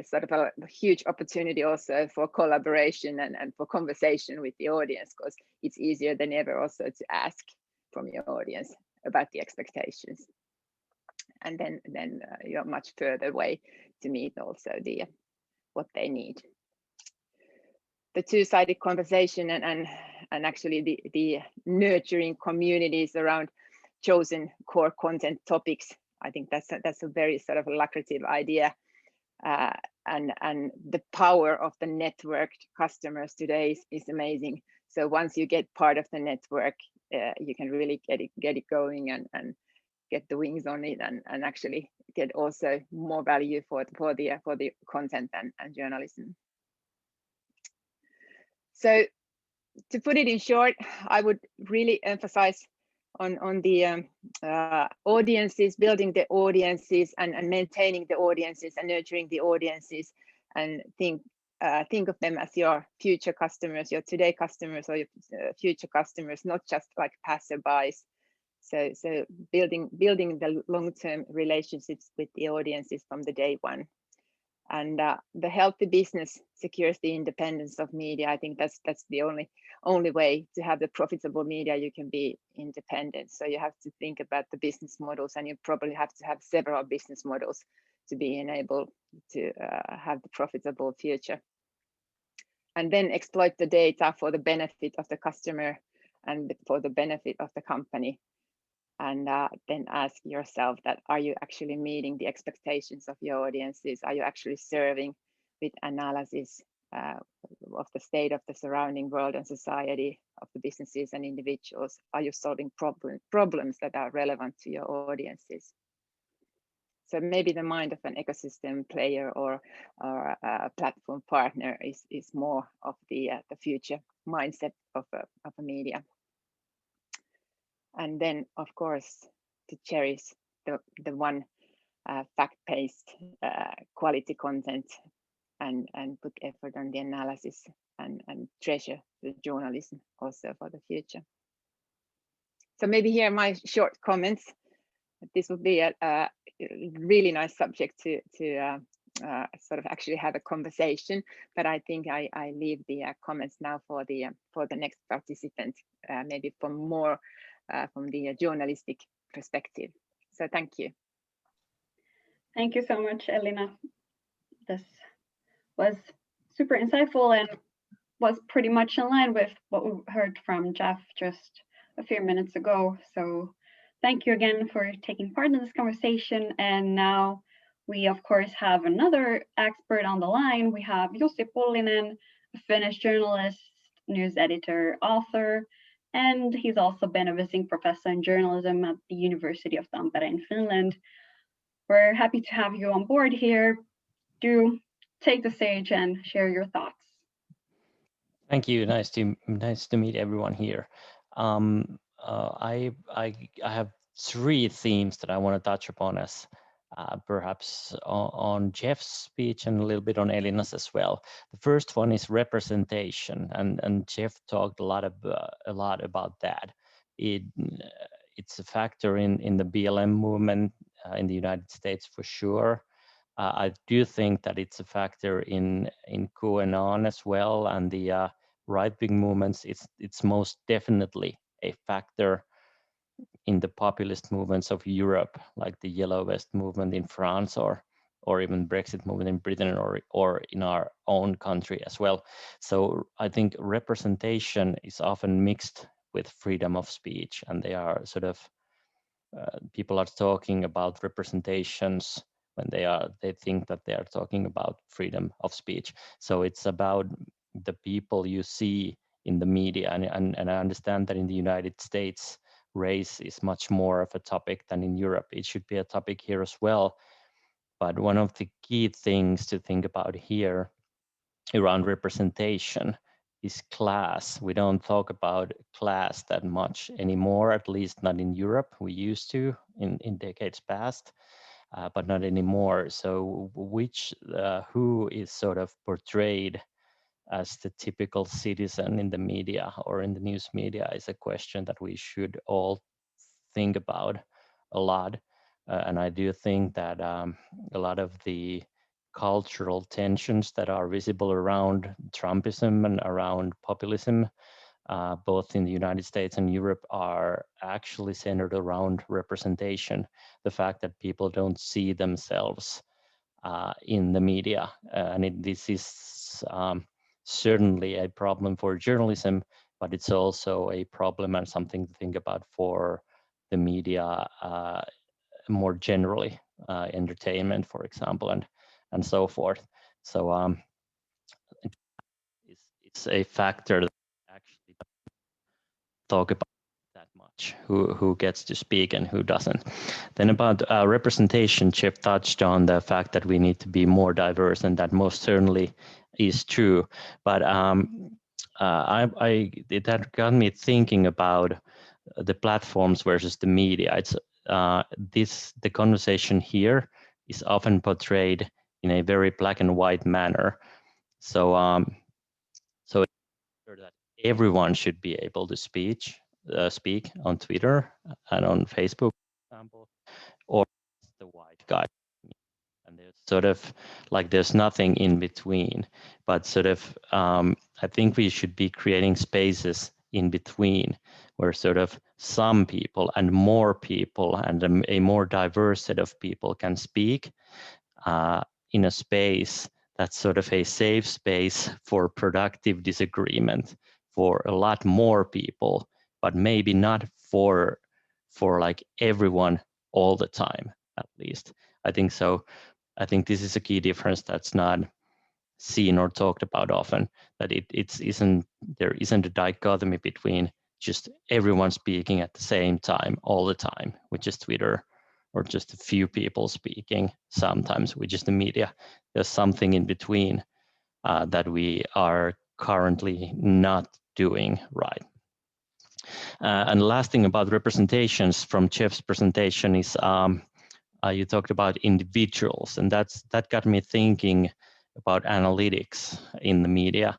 C: sort of a huge opportunity also for collaboration and for conversation with the audience, because it's easier than ever also to ask from your audience about the expectations. And then you're much further away to meet also what they need. The two-sided conversation and actually the nurturing communities around chosen core content topics, I think that's a very sort of lucrative idea, and the power of the networked customers today is amazing. So once you get part of the network, you can really get it going and get the wings on it, and actually get also more value for the content and journalism. So to put it in short, I would really emphasize on the audiences, building the audiences and maintaining the audiences and nurturing the audiences, and think of them as your future customers, your today customers, or your future customers, not just like passerbys. So building the long-term relationships with the audiences from the day one, and the healthy business secures the independence of media. I think that's the only way to have the profitable media. You can be independent. So you have to think about the business models, and you probably have to have several business models to be enabled to have the profitable future. And then exploit the data for the benefit of the customer and for the benefit of the company. And then ask yourself that, are you actually meeting the expectations of your audiences? Are you actually serving with analysis of the state of the surrounding world and society, of the businesses and individuals? Are you solving problems that are relevant to your audiences? So maybe the mind of an ecosystem player or a platform partner is more of the future mindset of a media. And then, of course, to cherish the one fact-based quality content, and put effort on the analysis and treasure the journalism also for the future. So maybe here are my short comments. This would be a really nice subject to sort of actually have a conversation, but I think I leave the comments now for the next participant, maybe for more from the journalistic perspective. So thank you.
A: Thank you so much, Elina. This was super insightful and was pretty much in line with what we heard from Jeff just a few minutes ago. So thank you again for taking part in this conversation. And now we, of course, have another expert on the line. We have Jussi Pullinen, a Finnish journalist, news editor, author, And he's also been a visiting professor in journalism at the University of Tampere in Finland. We're happy to have you on board here. Do take the stage and share your thoughts.
D: Thank you. Nice to meet everyone here. I have three themes that I want to touch upon, as perhaps on Jeff's speech and a little bit on Elina's as well. The first one is representation, and Jeff talked a lot about that. It's a factor in the BLM movement in the United States for sure. I do think that it's a factor in QAnon as well, and the right-wing movements. It's most definitely a factor in the populist movements of Europe, like the Yellow Vest movement in France, or even Brexit movement in Britain, or in our own country as well. So I think representation is often mixed with freedom of speech, and they are sort of people are talking about representations when they think that they are talking about freedom of speech. So it's about the people you see in the media, and I understand that in the United States, race is much more of a topic than in Europe. It should be a topic here as well. But one of the key things to think about here around representation is class. We don't talk about class that much anymore, at least not in Europe. We used to in decades past, but not anymore. So who is sort of portrayed as the typical citizen in the media or in the news media is a question that we should all think about a lot. And I do think that a lot of the cultural tensions that are visible around Trumpism and around populism, both in the United States and Europe, are actually centered around representation. The fact that people don't see themselves in the media. And this is certainly a problem for journalism, but it's also a problem and something to think about for the media more generally, entertainment, for example, and so forth. So it's a factor that actually talk about that much, who gets to speak and who doesn't. Then about representation, Jeff touched on the fact that we need to be more diverse, and that most certainly is true. But that got me thinking about the platforms versus the media. It's the conversation here is often portrayed in a very black and white manner. So so that everyone should be able to speak on Twitter and on Facebook, for example, or the white guy. And there's sort of like there's nothing in between, but sort of I think we should be creating spaces in between where sort of some people and more people and a more diverse set of people can speak in a space that's sort of a safe space for productive disagreement for a lot more people, but maybe not for like everyone all the time, at least. I think so. I think this is a key difference that's not seen or talked about often, that there isn't a dichotomy between just everyone speaking at the same time all the time, which is Twitter, or just a few people speaking sometimes, which is the media. There's something in between that we are currently not doing right. And the last thing about representations from Jeff's presentation is you talked about individuals, and that got me thinking about analytics in the media.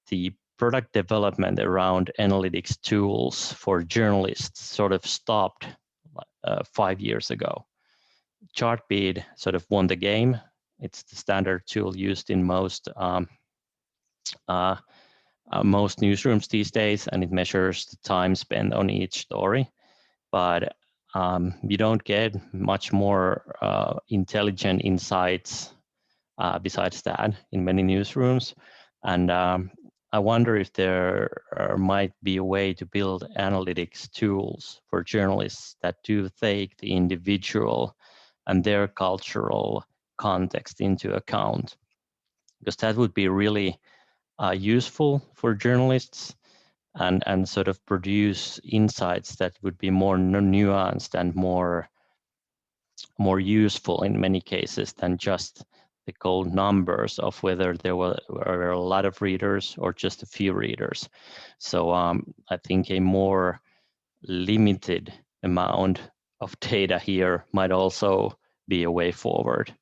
D: The product development around analytics tools for journalists sort of stopped 5 years ago. Chartbeat sort of won the game. It's the standard tool used in most newsrooms these days, and it measures the time spent on each story. But you don't get much more intelligent insights besides that in many newsrooms. And I wonder if there might be a way to build analytics tools for journalists that do take the individual and their cultural context into account, because that would be really useful for journalists. and sort of produce insights that would be more nuanced and more useful in many cases than just the cold numbers of whether there were a lot of readers or just a few readers. So I think a more limited amount of data here might also be a way forward.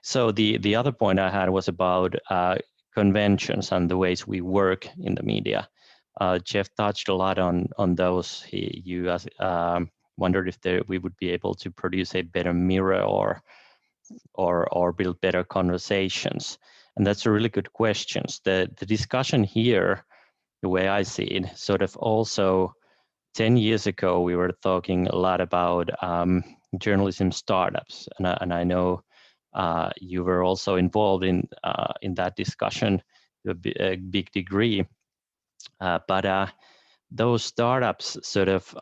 D: So the other point I had was about conventions and the ways we work in the media. Jeff touched a lot on those. You wondered if we would be able to produce a better mirror or build better conversations. And that's a really good question. The discussion here, the way I see it, sort of also 10 years ago, we were talking a lot about journalism startups. And I know you were also involved in that discussion to a big degree. But those startups sort of,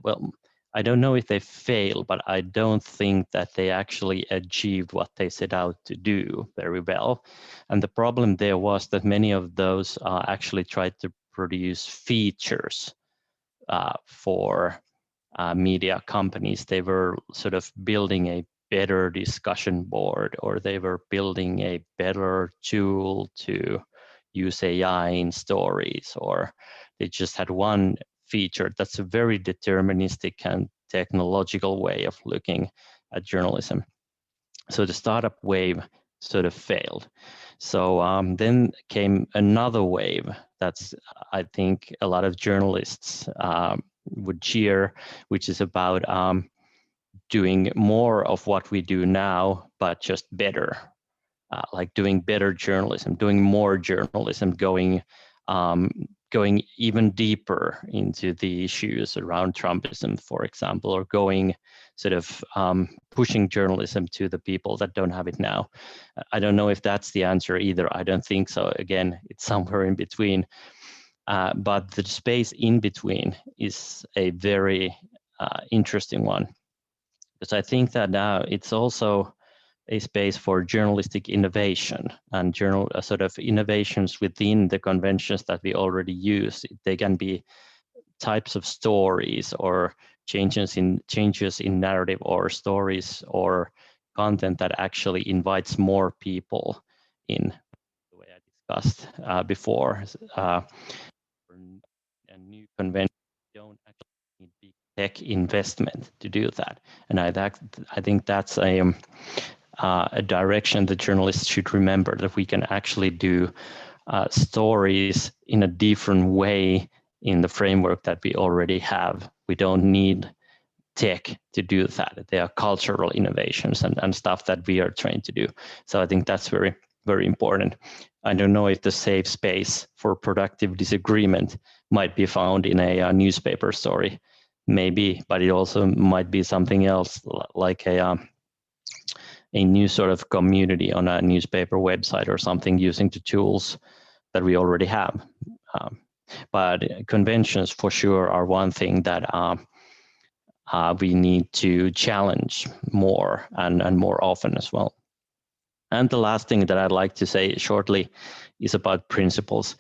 D: well, I don't know if they fail, but I don't think that they actually achieved what they set out to do very well. And the problem there was that many of those actually tried to produce features for media companies. They were sort of building a better discussion board, or they were building a better tool to use AI in stories, or they just had one feature. That's a very deterministic and technological way of looking at journalism. So the startup wave sort of failed. So then came another wave that's, I think, a lot of journalists would cheer, which is about doing more of what we do now, but just better, like doing better journalism, doing more journalism, going even deeper into the issues around Trumpism, for example, or going sort of pushing journalism to the people that don't have it now. I don't know if that's the answer either. I don't think so. Again, it's somewhere in between. But the space in between is a very interesting one, because I think that now it's also a space for journalistic innovation and sort of innovations within the conventions that we already use. They can be types of stories or changes in narrative or stories or content that actually invites more people in, the way I discussed before. A new convention don't actually need big tech investment to do that, and I think that's a direction the journalists should remember, that we can actually do stories in a different way in the framework that we already have. We don't need tech to do that. They are cultural innovations and stuff that we are trained to do. So I think that's very, very important. I don't know if the safe space for productive disagreement might be found in a newspaper story, maybe, but it also might be something else, like a new sort of community on a newspaper website or something, using the tools that we already have. But conventions for sure are one thing that we need to challenge more and more often as well. And the last thing that I'd like to say shortly is about principles.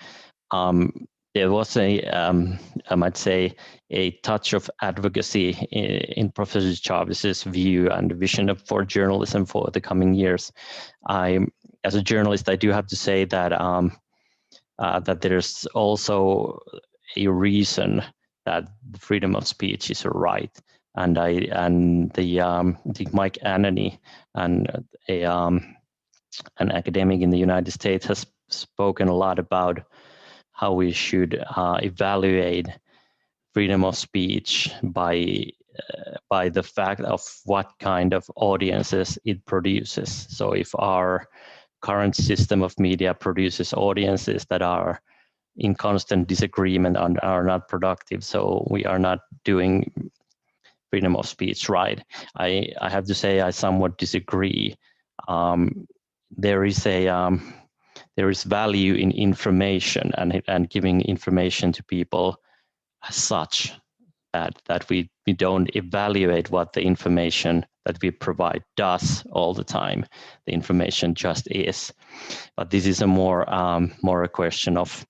D: There was I might say, a touch of advocacy in Professor Jarvis's view and vision for journalism for the coming years. As a journalist, I do have to say that that there's also a reason that the freedom of speech is a right, and the Mike Anthony, and an academic in the United States, has spoken a lot about how we should evaluate freedom of speech by the fact of what kind of audiences it produces. So if our current system of media produces audiences that are in constant disagreement and are not productive, so we are not doing freedom of speech right. I have to say I somewhat disagree. There is value in information and giving information to people as such, that we don't evaluate what the information that we provide does all the time. The information just is. But this is a more a question of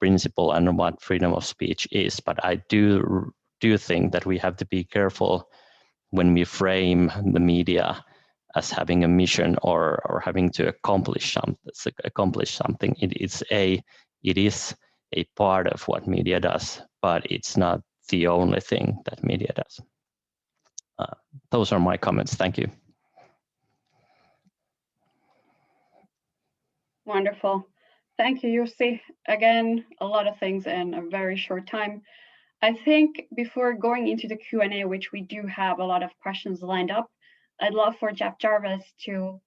D: principle and what freedom of speech is. But I do think that we have to be careful when we frame the media as having a mission or having to accomplish something. It is a part of what media does, but it's not the only thing that media does. Those are my comments. Thank you.
A: Wonderful. Thank you, Jussi. Again, a lot of things in a very short time. I think before going into the Q&A, which we do have a lot of questions lined up, I'd love for Jeff Jarvis to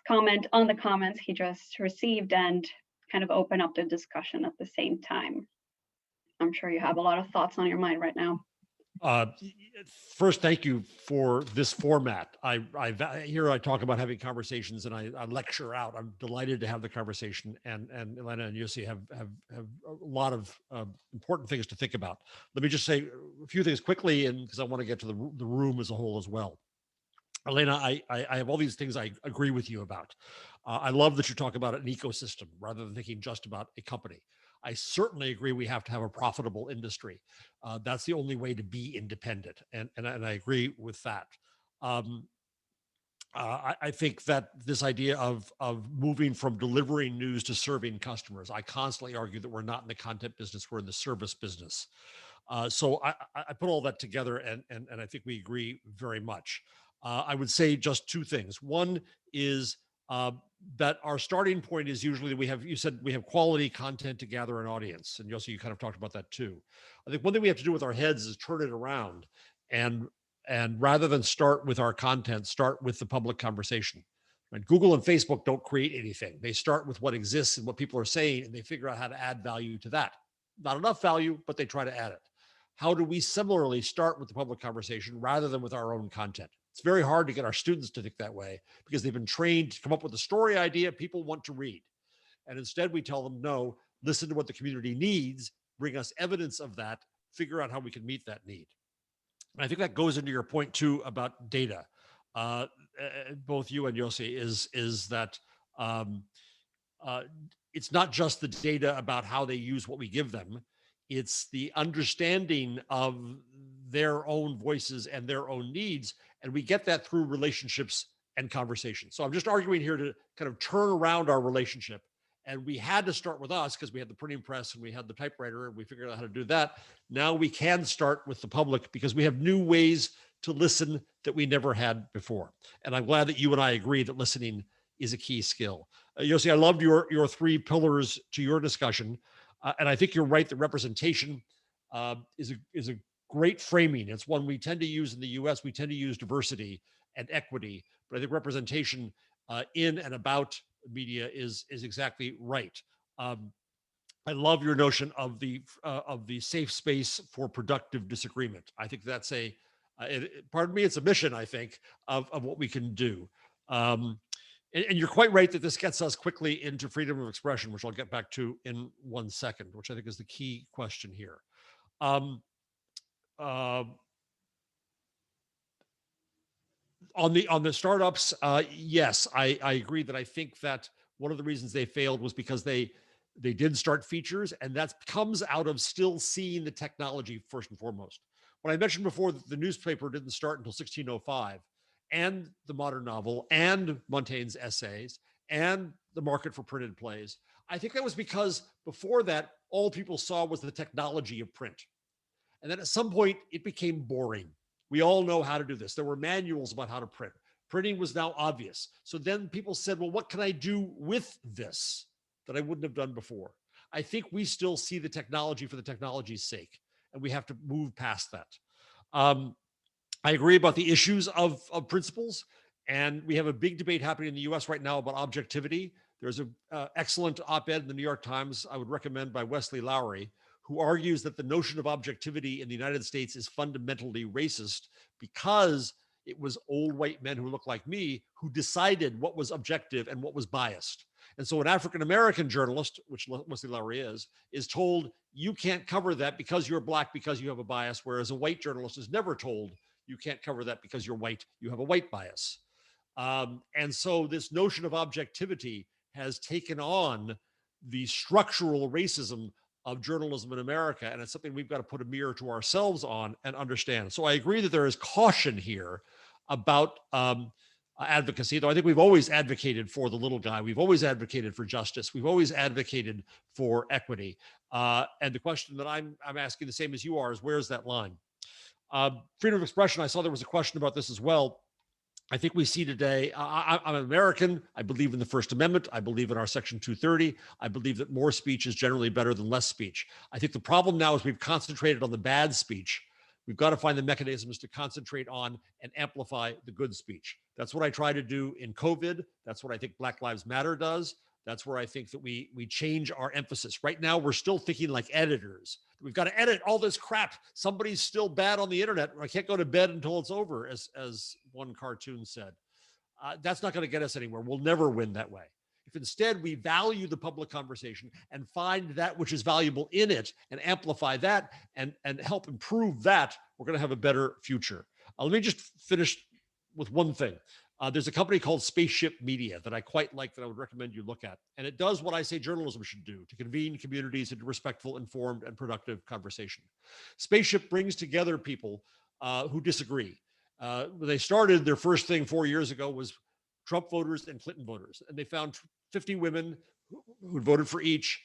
A: comment on the comments he just received and kind of open up the discussion at the same time. I'm sure you have a lot of thoughts on your mind right now.
B: First, thank you for this format. Here I talk about having conversations and I lecture out. I'm delighted to have the conversation, and Elina and Jussi have a lot of important things to think about. Let me just say a few things quickly, and because I want to get to the room as a whole as well. Elina, I have all these things I agree with you about. I love that you talk about an ecosystem rather than thinking just about a company. I certainly agree we have to have a profitable industry. That's the only way to be independent, and I agree with that. I think that this idea of moving from delivering news to serving customers, I constantly argue that we're not in the content business, we're in the service business. So I put all that together, and I think we agree very much. I would say just two things. One is that our starting point is usually you said we have quality content to gather an audience. And Jussi, you kind of talked about that too. I think one thing we have to do with our heads is turn it around and rather than start with our content, start with the public conversation. Right? Google and Facebook don't create anything. They start with what exists and what people are saying, and they figure out how to add value to that. Not enough value, but they try to add it. How do we similarly start with the public conversation rather than with our own content? It's very hard to get our students to think that way because they've been trained to come up with a story idea people want to read. And instead we tell them, no, listen to what the community needs, bring us evidence of that, figure out how we can meet that need. And I think that goes into your point too about data. Both you and Jussi is that it's not just the data about how they use what we give them. It's the understanding of their own voices and their own needs. And we get that through relationships and conversations. So I'm just arguing here to kind of turn around our relationship. And we had to start with us because we had the printing press and we had the typewriter and we figured out how to do that. Now we can start with the public because we have new ways to listen that we never had before. And I'm glad that you and I agree that listening is a key skill. Jussi, I loved your three pillars to your discussion. And I think you're right that representation is a great framing. It's one we tend to use in the US. We tend to use diversity and equity, but I think representation in and about media is exactly right. I love your notion of the safe space for productive disagreement. I think that's pardon me, it's a mission, I think, of what we can do. And you're quite right that this gets us quickly into freedom of expression, which I'll get back to in 1 second, which I think is the key question here. On the startups, yes, I agree that I think that one of the reasons they failed was because they did start features, and that comes out of still seeing the technology first and foremost. When I mentioned before that the newspaper didn't start until 1605, and the modern novel, and Montaigne's essays, and the market for printed plays, I think that was because before that, all people saw was the technology of print. And then at some point, it became boring. We all know how to do this. There were manuals about how to print. Printing was now obvious. So then people said, well, what can I do with this that I wouldn't have done before? I think we still see the technology for the technology's sake, and we have to move past that. I agree about the issues of principles, and we have a big debate happening in the US right now about objectivity. There's an excellent op-ed in the New York Times I would recommend by Wesley Lowery, who argues that the notion of objectivity in the United States is fundamentally racist because it was old white men who look like me who decided what was objective and what was biased. And so an African-American journalist, which Wesley Lowery is told you can't cover that because you're Black, because you have a bias, whereas a white journalist is never told you can't cover that because you're white, you have a white bias. And so this notion of objectivity has taken on the structural racism of journalism in America, and it's something we've got to put a mirror to ourselves on and understand. So I agree that there is caution here about advocacy, though I think we've always advocated for the little guy. We've always advocated for justice. We've always advocated for equity. And the question that I'm asking, the same as you are, is where's that line? Freedom of expression, I saw there was a question about this as well. I think we see today, I'm an American. I believe in the First Amendment. I believe in our Section 230. I believe that more speech is generally better than less speech. I think the problem now is we've concentrated on the bad speech. We've got to find the mechanisms to concentrate on and amplify the good speech. That's what I try to do in COVID. That's what I think Black Lives Matter does. That's where I think that we change our emphasis. Right now, we're still thinking like editors. We've got to edit all this crap. Somebody's still bad on the internet. I can't go to bed until it's over, as one cartoon said. That's not going to get us anywhere. We'll never win that way. If instead we value the public conversation and find that which is valuable in it and amplify that and help improve that, we're going to have a better future. Let me just finish with one thing. There's a company called Spaceship Media that I quite like that I would recommend you look at. And it does what I say journalism should do, to convene communities into respectful, informed, and productive conversation. Spaceship brings together people who disagree. When they started, their first thing 4 years ago was Trump voters and Clinton voters. And they found 50 women who voted for each.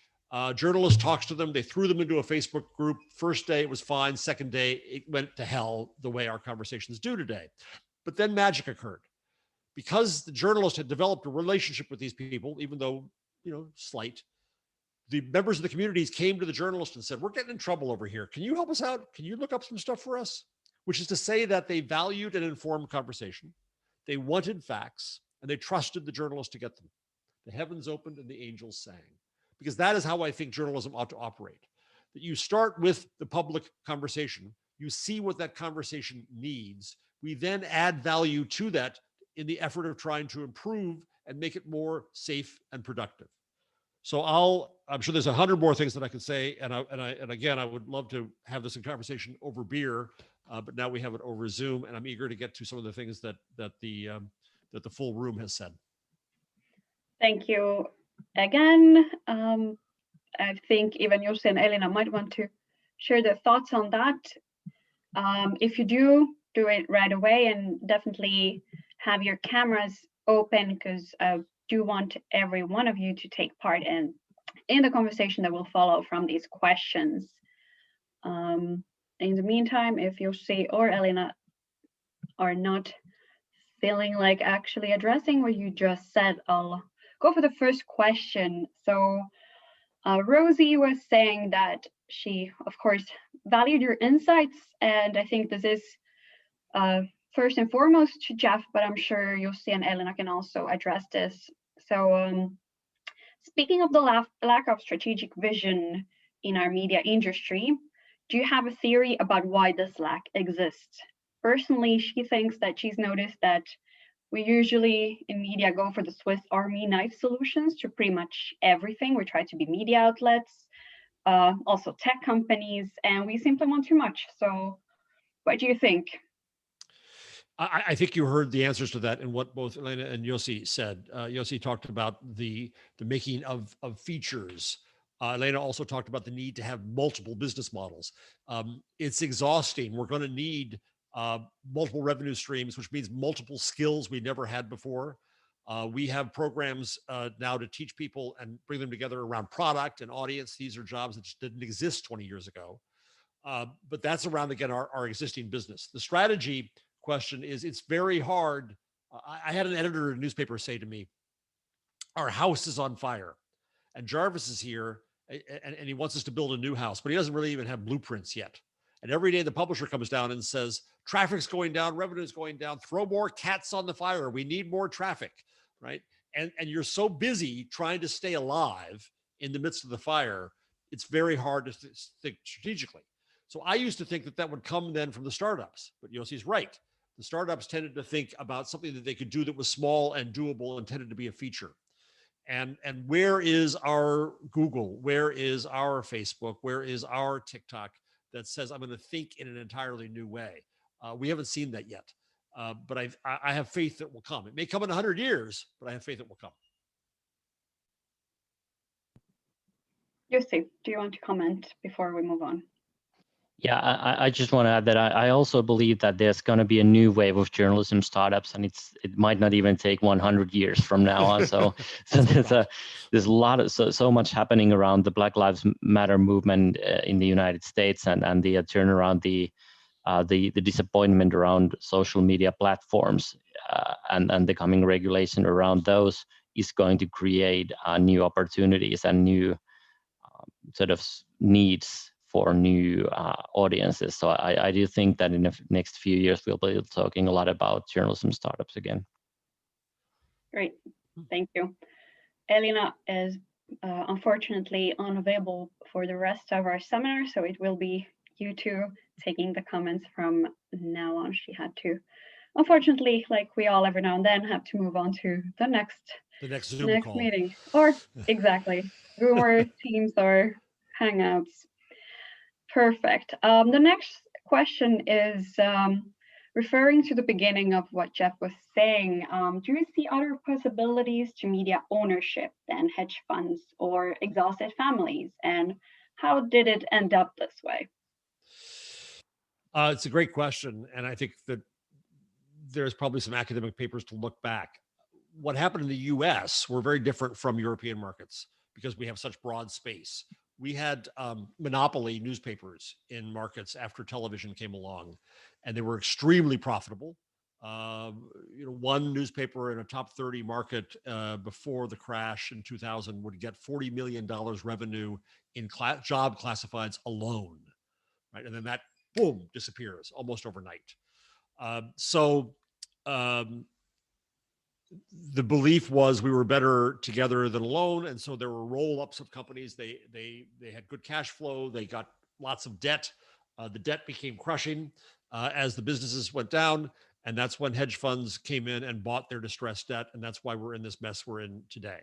B: Journalist talks to them. They threw them into a Facebook group. First day, it was fine. Second day, it went to hell the way our conversations do today. But then magic occurred. Because the journalist had developed a relationship with these people, even though, slight, the members of the communities came to the journalist and said, we're getting in trouble over here. Can you help us out? Can you look up some stuff for us? Which is to say that they valued an informed conversation. They wanted facts, and they trusted the journalist to get them. The heavens opened and the angels sang. Because that is how I think journalism ought to operate. That you start with the public conversation. You see what that conversation needs. We then add value to that in the effort of trying to improve and make it more safe and productive. So I'm sure there's 100 more things that I could say, and again, I would love to have this in conversation over beer, but now we have it over Zoom, and I'm eager to get to some of the things that the full room has said.
A: Thank you again. I think even Jussi and Elina might want to share their thoughts on that. If you do it right away, and definitely have your cameras open, because I do want every one of you to take part in the conversation that will follow from these questions. In the meantime, if Jussi or Elina are not feeling like actually addressing what you just said, I'll go for the first question. So Rosie was saying that she, of course, valued your insights, and I think this is first and foremost to Jeff, but I'm sure Jussi and Elina can also address this. So speaking of the lack of strategic vision in our media industry, do you have a theory about why this lack exists? Personally, she thinks that she's noticed that we usually in media go for the Swiss Army knife solutions to pretty much everything. We try to be media outlets, also tech companies, and we simply want too much. So what do you think?
B: I think you heard the answers to that in what both Elina and Jussi said. Jussi talked about the making of features. Elina also talked about the need to have multiple business models. It's exhausting. We're going to need multiple revenue streams, which means multiple skills we never had before. We have programs now to teach people and bring them together around product and audience. These are jobs that just didn't exist 20 years ago. But that's around, again, our existing business. The strategy question is, it's very hard. I had an editor in a newspaper say to me, our house is on fire, and Jarvis is here, and he wants us to build a new house, but he doesn't really even have blueprints yet. And every day the publisher comes down and says, traffic's going down, revenue's going down, throw more cats on the fire. We need more traffic, right? And you're so busy trying to stay alive in the midst of the fire, it's very hard to think strategically. So I used to think that would come then from the startups, but Yossi's right. The startups tended to think about something that they could do that was small and doable and tended to be a feature. And where is our Google? Where is our Facebook? Where is our TikTok that says, I'm going to think in an entirely new way? We haven't seen that yet, but I have faith that will come. It may come in 100 years, but I have faith it will come.
A: Jussi, do you want to comment before we move on?
D: Yeah, I just want to add that I also believe that there's going to be a new wave of journalism startups, and it might not even take 100 years from now on. So there's a lot of so much happening around the Black Lives Matter movement in the United States, and the turnaround, the disappointment around social media platforms, and the coming regulation around those is going to create new opportunities and new sort of needs for new audiences. So I do think that in the next few years, we'll be talking a lot about journalism startups again.
A: Great, thank you. Elina is unfortunately unavailable for the rest of our seminar, so it will be you two taking the comments from now on. She had to, unfortunately, like we all every now and then, have to move on to the next
B: Zoom call.
A: meeting. Or exactly, Zoom or Teams or Hangouts. Perfect. The next question is referring to the beginning of what Jeff was saying. Do you see other possibilities to media ownership than hedge funds or exhausted families? And how did it end up this way?
B: It's a great question. And I think that there's probably some academic papers to look back. What happened in the US were very different from European markets because we have such broad space. We had monopoly newspapers in markets after television came along, and they were extremely profitable. One newspaper in a top 30 market before the crash in 2000 would get $40 million revenue in job classifieds alone, right? And then that, boom, disappears almost overnight. The belief was we were better together than alone, and so there were roll-ups of companies. They had good cash flow. They got lots of debt. The debt became crushing as the businesses went down, and that's when hedge funds came in and bought their distressed debt, and that's why we're in this mess we're in today.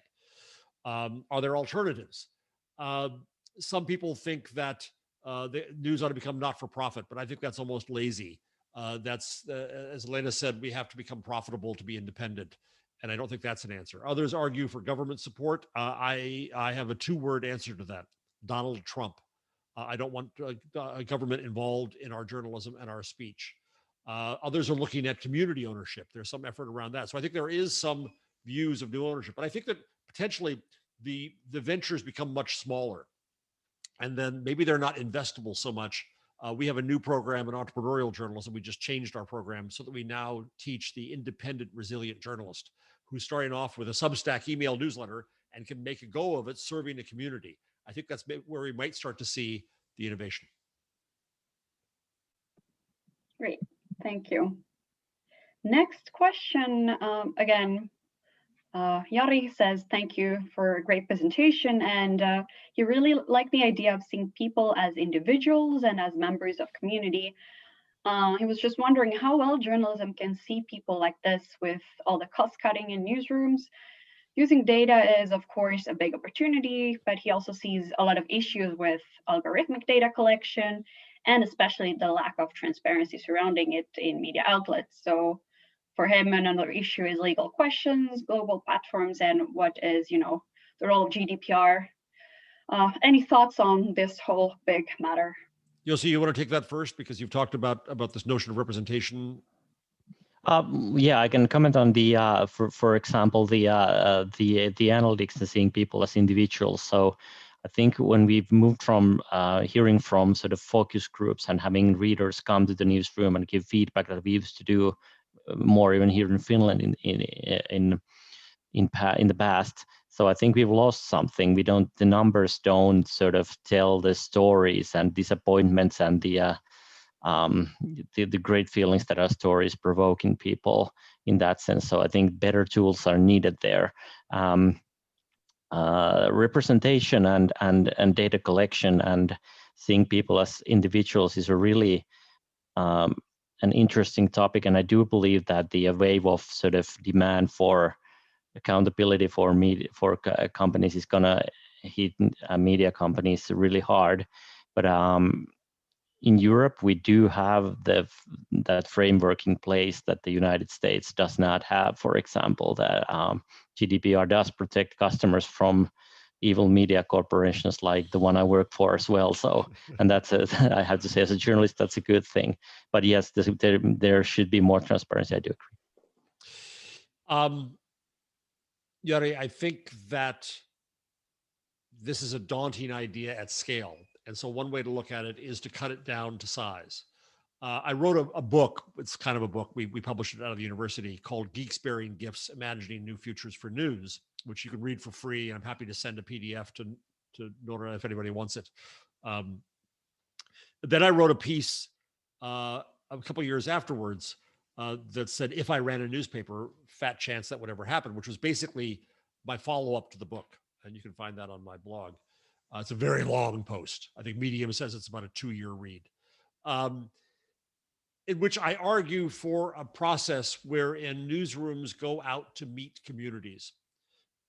B: Are there alternatives? Some people think that the news ought to become not-for-profit, but I think that's almost lazy. That's as Elina said, we have to become profitable to be independent. And I don't think that's an answer. Others argue for government support. I have a two-word answer to that: Donald Trump. I don't want a government involved in our journalism and our speech. Others are looking at community ownership. There's some effort around that. So I think there is some views of new ownership, but I think that potentially the ventures become much smaller, and then maybe they're not investable so much. We have a new program in entrepreneurial journalism. We just changed our program so that we now teach the independent, resilient journalist who's starting off with a Substack email newsletter and can make a go of it serving the community. I think that's where we might start to see the innovation.
A: Great, thank you. Next question, again, Jari says, thank you for a great presentation. And he really liked the idea of seeing people as individuals and as members of community. He was just wondering how well journalism can see people like this with all the cost cutting in newsrooms. Using data is, of course, a big opportunity, but he also sees a lot of issues with algorithmic data collection and especially the lack of transparency surrounding it in media outlets. So for him, another issue is legal questions, global platforms, and what is, the role of GDPR. Any thoughts on this whole big matter?
B: Jussi, you want to take that first because you've talked about this notion of representation?
D: Yeah, I can comment on the, for example, the analytics and seeing people as individuals. So I think when we've moved from hearing from sort of focus groups and having readers come to the newsroom and give feedback that we used to do more even here in Finland in the past. So I think we've lost something. The numbers don't sort of tell the stories and disappointments and the great feelings that our stories provoking people in that sense. So I think better tools are needed there. Representation and data collection and seeing people as individuals is a really an interesting topic, and I do believe that the wave of sort of demand for accountability for media for companies is gonna hit media companies really hard. But in Europe, we do have that framework in place that the United States does not have. For example, that GDPR does protect customers from evil media corporations like the one I work for as well. So, and that's I have to say, as a journalist, that's a good thing. But yes, there should be more transparency. I do agree.
B: Jari, I think that this is a daunting idea at scale. And so one way to look at it is to cut it down to size. I wrote a book, it's kind of a book, we published it out of the university, called Geeks Bearing Gifts, Imagining New Futures for News, which you can read for free. And I'm happy to send a PDF to Nora if anybody wants it. Then I wrote a piece a couple of years afterwards that said, if I ran a newspaper, fat chance that would ever happen, which was basically my follow-up to the book. And you can find that on my blog. It's a very long post. I think Medium says it's about a 2-year read, in which I argue for a process wherein newsrooms go out to meet communities,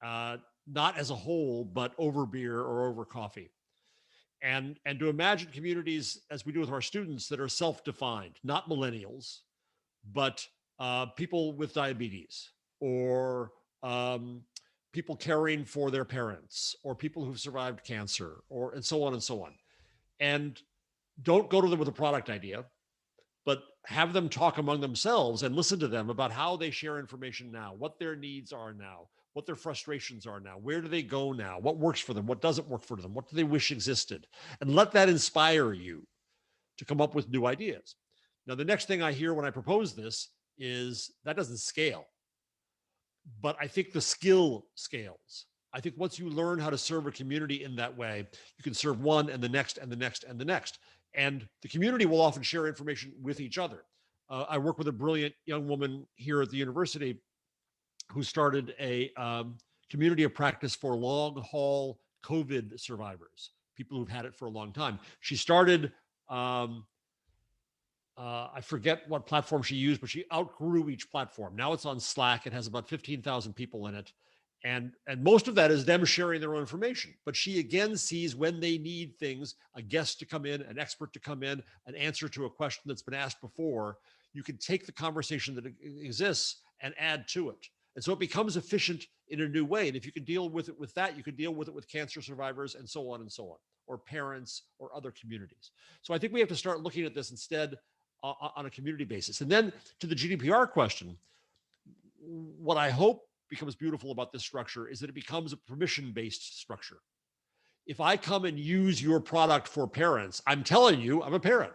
B: not as a whole, but over beer or over coffee. And to imagine communities, as we do with our students, that are self-defined, not millennials, but people with diabetes, or people caring for their parents, or people who've survived cancer, and so on and so on. And don't go to them with a product idea, but have them talk among themselves and listen to them about how they share information now, what their needs are now, what their frustrations are now, where do they go now, what works for them, what doesn't work for them, what do they wish existed, and let that inspire you to come up with new ideas. Now, the next thing I hear when I propose this is that doesn't scale, but I think the skill scales. I think once you learn how to serve a community in that way, you can serve one and the next and the next and the next. And the community will often share information with each other. I work with a brilliant young woman here at the university who started a community of practice for long haul COVID survivors, people who've had it for a long time. She started, I forget what platform she used, but she outgrew each platform. Now it's on Slack. It has about 15,000 people in it. And most of that is them sharing their own information. But she again sees when they need things, a guest to come in, an expert to come in, an answer to a question that's been asked before. You can take the conversation that exists and add to it. And so it becomes efficient in a new way. And if you can deal with it with that, you can deal with it with cancer survivors and so on, or parents or other communities. So I think we have to start looking at this instead on a community basis. And then to the GDPR question, what I hope becomes beautiful about this structure is that it becomes a permission-based structure. If I come and use your product for parents, I'm telling you I'm a parent,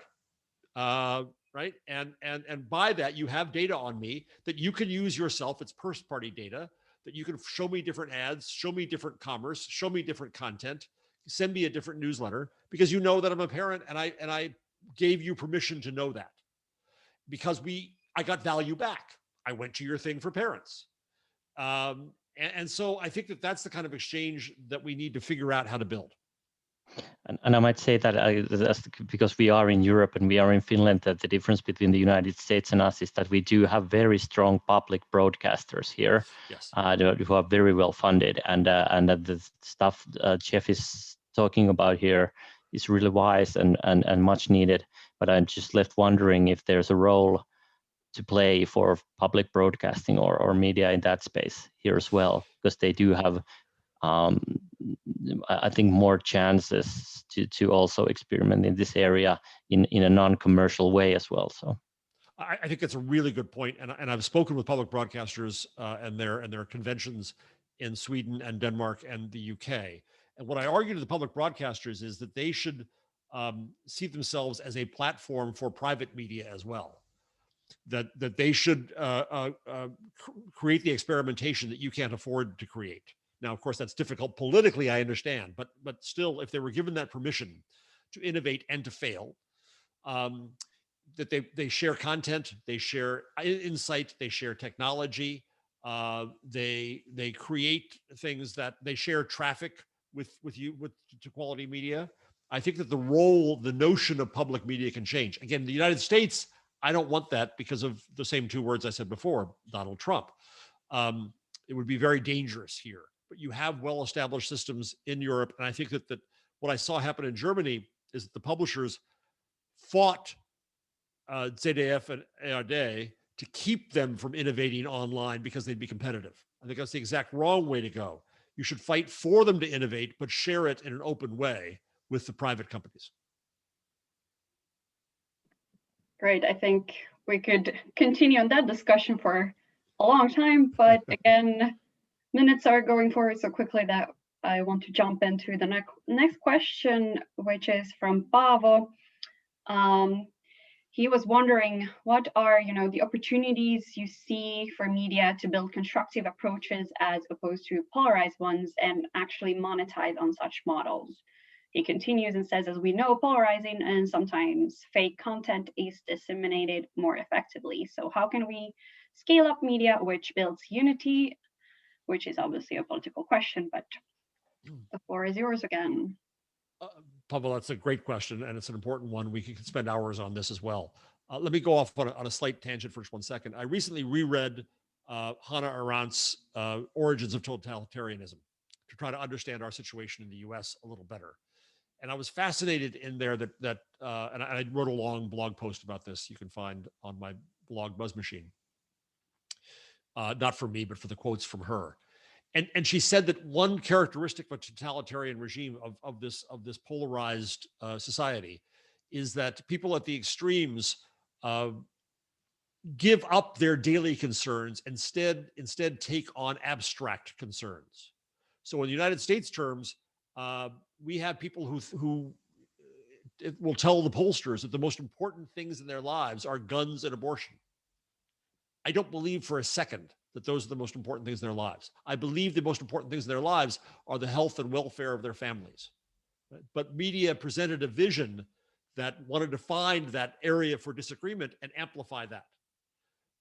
B: right? And by that, you have data on me that you can use yourself. It's first-party data that you can show me different ads, show me different commerce, show me different content, send me a different newsletter, because you know that I'm a parent and I gave you permission to know that, because I got value back. I went to your thing for parents. And so I think that that's the kind of exchange that we need to figure out how to build.
D: And I might say that because we are in Europe and we are in Finland, that the difference between the United States and us is that we do have very strong public broadcasters here,
B: yes,
D: who are very well funded, and that the stuff Jeff is talking about here is really wise and much needed. But I'm just left wondering if there's a role to play for public broadcasting or media in that space here as well, because they do have I think more chances to also experiment in this area in a non-commercial way as well. So
B: I think that's a really good point. And I've spoken with public broadcasters and their conventions in Sweden and Denmark and the UK. And what I argue to the public broadcasters is that they should see themselves as a platform for private media as well. That they should create the experimentation that you can't afford to create. Now, of course, that's difficult politically, I understand, but still, if they were given that permission to innovate and to fail, that they share content, they share insight, they share technology, they create things that they share traffic with to quality media. I think that the notion of public media can change. Again, the United States, I don't want that because of the same two words I said before, Donald Trump. It would be very dangerous here. But you have well-established systems in Europe. And I think that what I saw happen in Germany is that the publishers fought ZDF and ARD to keep them from innovating online because they'd be competitive. I think that's the exact wrong way to go. You should fight for them to innovate, but share it in an open way with the private companies.
A: Great. I think we could continue on that discussion for a long time, but again, minutes are going forward so quickly that I want to jump into the next question, which is from Paavo. He was wondering, what are the opportunities you see for media to build constructive approaches as opposed to polarized ones and actually monetize on such models? He continues and says, as we know, polarizing and sometimes fake content is disseminated more effectively. So how can we scale up media which builds unity, which is obviously a political question, but the floor is yours again.
B: Pavel, that's a great question, and it's an important one. We could spend hours on this as well. Let me go off on a slight tangent for just 1 second. I recently reread Hannah Arendt's Origins of Totalitarianism to try to understand our situation in the US a little better. And I was fascinated in there and I wrote a long blog post about this you can find on my blog Buzz Machine. Not for me, but for the quotes from her. And she said that one characteristic of a totalitarian regime of this polarized society is that people at the extremes give up their daily concerns, instead take on abstract concerns. So in the United States terms, we have people who will tell the pollsters that the most important things in their lives are guns and abortion. I don't believe for a second that those are the most important things in their lives. I believe the most important things in their lives are the health and welfare of their families. But media presented a vision that wanted to find that area for disagreement and amplify that.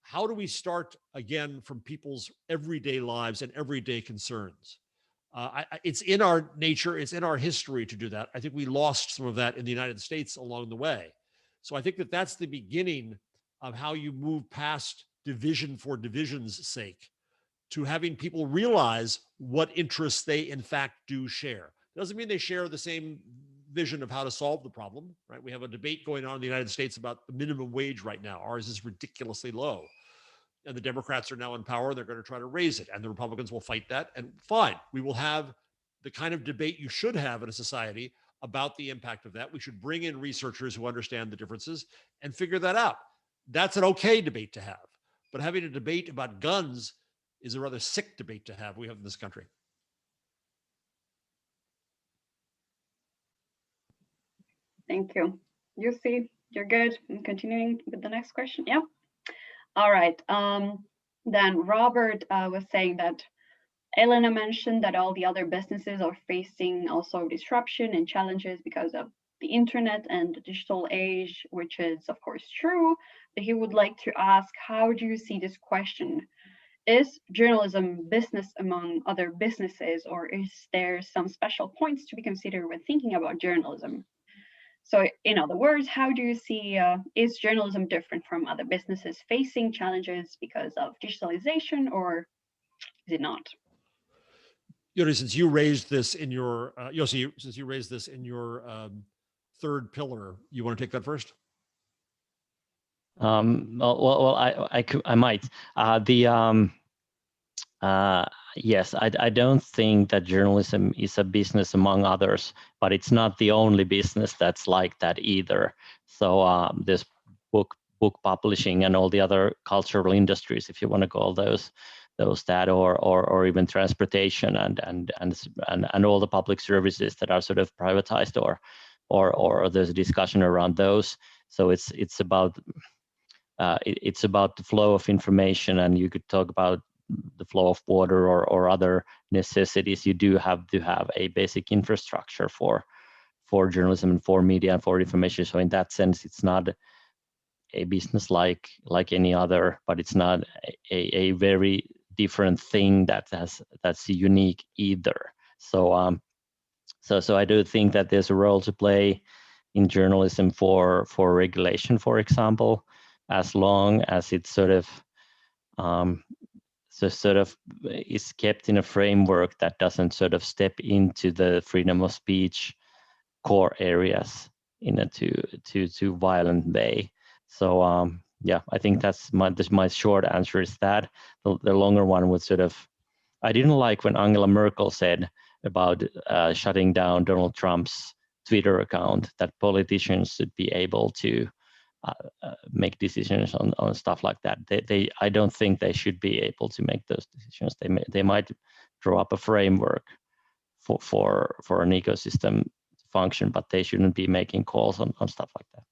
B: How do we start again from people's everyday lives and everyday concerns? It's in our nature, it's in our history to do that. I think we lost some of that in the United States along the way. So I think that that's the beginning of how you move past division for division's sake to having people realize what interests they in fact do share. Doesn't mean they share the same vision of how to solve the problem, right? We have a debate going on in the United States about the minimum wage right now. Ours is ridiculously low. And the Democrats are now in power. They're going to try to raise it. And the Republicans will fight that. And fine, we will have the kind of debate you should have in a society about the impact of that. We should bring in researchers who understand the differences and figure that out. That's an okay debate to have. But having a debate about guns is a rather sick debate to have we have in this country.
A: Thank you. Jussi, you're good. I'm continuing with the next question. Yeah. All right. Then Robert was saying that Elina mentioned that all the other businesses are facing also disruption and challenges because of the internet and the digital age, which is of course true. But he would like to ask, how do you see this question? Is journalism business among other businesses, or is there some special points to be considered when thinking about journalism? So in other words, how do you see, is journalism different from other businesses facing challenges because of digitalization, or is it not?
B: Yuri, since you raised this in your, Jussi, since you raised this in your third pillar, you want to take that first?
D: Well, I might. Yes, I don't think that journalism is a business among others, but it's not the only business that's like that either. So this book publishing and all the other cultural industries, if you want to call those that, or even transportation and all the public services that are sort of privatized or there's a discussion around those. So it's about the flow of information, and you could talk about the flow of water or other necessities. You do have to have a basic infrastructure for journalism and for media and for information. So in that sense, it's not a business like any other, but it's not a very different thing that's unique either. So I do think that there's a role to play in journalism for regulation, for example, as long as it's sort of is kept in a framework that doesn't sort of step into the freedom of speech core areas. in a too violent way. So yeah, I think that's my short answer is that. The longer one would sort of, I didn't like when Angela Merkel said about shutting down Donald Trump's Twitter account, that politicians should be able to make decisions on stuff like that. I don't think they should be able to make those decisions. They might draw up a framework for an ecosystem function, but they shouldn't be making calls on stuff like that.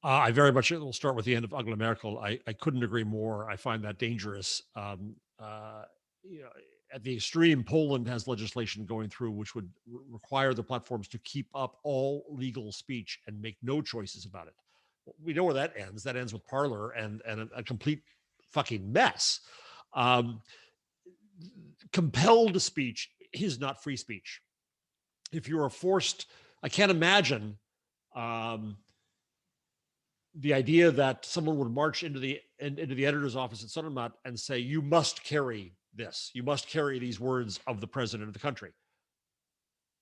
B: I very much will start with the end of Angela Merkel. I couldn't agree more. I find that dangerous. At the extreme, Poland has legislation going through which would require the platforms to keep up all legal speech and make no choices about it. We know where that ends. That ends with Parler and a complete fucking mess. Compelled speech is not free speech. If you are forced, I can't imagine the idea that someone would march into the editor's office at Sanomat and say, you must carry this. You must carry these words of the president of the country.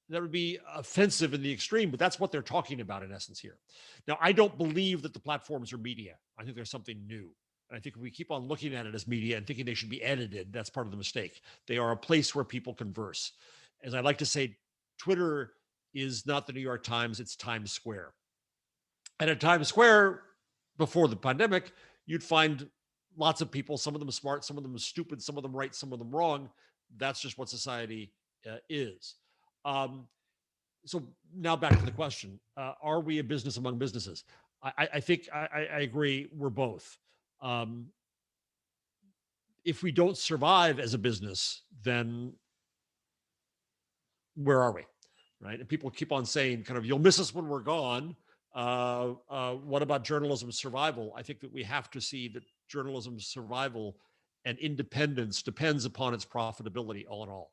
B: That would be offensive in the extreme, but that's what they're talking about in essence here. Now, I don't believe that the platforms are media. I think there's something new. And I think if we keep on looking at it as media and thinking they should be edited, that's part of the mistake. They are a place where people converse. As I like to say, Twitter is not the New York Times, it's Times Square. And at Times Square, before the pandemic, you'd find lots of people, some of them smart, some of them stupid, some of them right, some of them wrong. That's just what society is. So now back to the question, are we a business among businesses? I think I agree, we're both. If we don't survive as a business, then where are we, right? And people keep on saying kind of, you'll miss us when we're gone. What about journalism's survival? I think that we have to see that journalism's survival and independence depends upon its profitability all in all.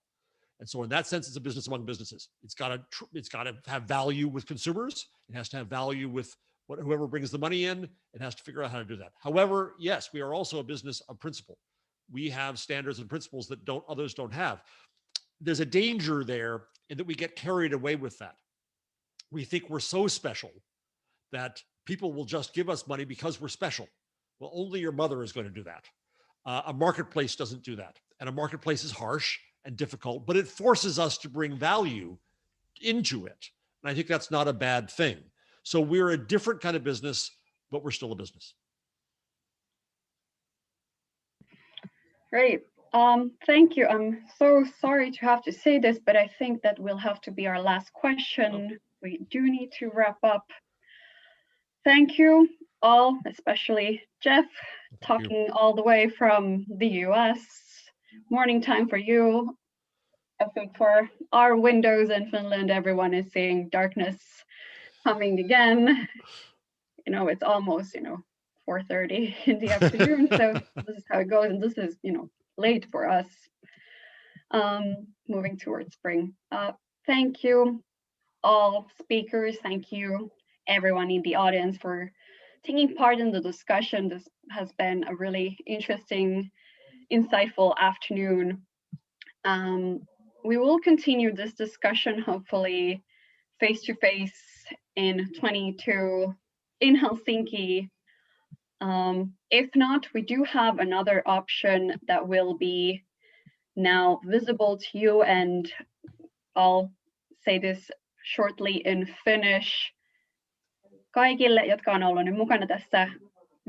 B: And so in that sense, it's a business among businesses. It's got to have value with consumers. It has to have value with whoever brings the money in. It has to figure out how to do that. However, yes, we are also a business of principle. We have standards and principles that others don't have. There's a danger there in that we get carried away with that. We think we're so special that people will just give us money because we're special. Well, only your mother is going to do that. A marketplace doesn't do that. And a marketplace is harsh and difficult, but it forces us to bring value into it. And I think that's not a bad thing. So we're a different kind of business, but we're still a business.
A: Great. Thank you. I'm so sorry to have to say this, but I think that will have to be our last question. We do need to wrap up. Thank you all, especially Jeff, talking all the way from the US. Morning time for you. I think for our windows in Finland, everyone is seeing darkness coming again. It's almost, 4:30 in the afternoon. So this is how it goes. And this is, late for us, moving towards spring. Thank you, all speakers. Thank you, everyone in the audience, for taking part in the discussion. This has been a really interesting, insightful afternoon. We will continue this discussion, hopefully face-to-face in 22 in Helsinki. If not, we do have another option that will be now visible to you, and I'll say this shortly in Finnish. Kaikille, jotka on ollut nyt mukana tässä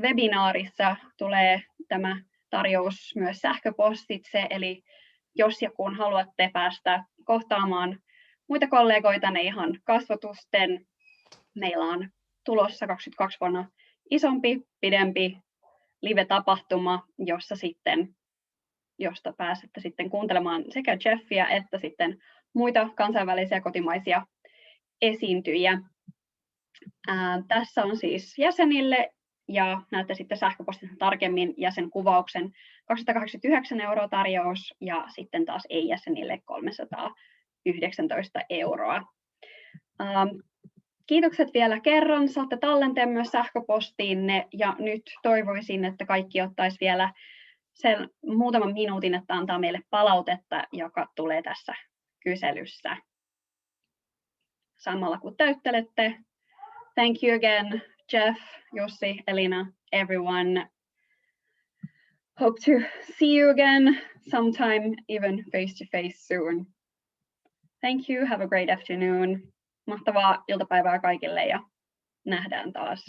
A: webinaarissa, tulee tämä tarjous myös sähköpostitse, eli jos ja kun haluatte päästä kohtaamaan muita kollegoitanne ihan kasvotusten, meillä on tulossa 22 vuonna isompi, pidempi live-tapahtuma, josta pääsette sitten kuuntelemaan sekä Jeffiä että sitten muita kansainvälisiä kotimaisia esiintyjiä. Tässä on siis jäsenille, ja näette sitten sähköpostissa tarkemmin jäsenkuvauksen. 289 € tarjous, ja sitten taas ei-jäsenille 319 €. Kiitokset vielä kerran. Saatte tallenteen myös sähköpostiinne, ja nyt toivoisin, että kaikki ottaisi vielä sen muutaman minuutin, että antaa meille palautetta, joka tulee tässä kyselyssä. Samalla kun täyttelette Thank you again, Jeff, Jussi, Elina, everyone. Hope to see you again sometime, even face-to-face soon. Thank you, have a great afternoon. Mahtavaa iltapäivää kaikille ja nähdään taas.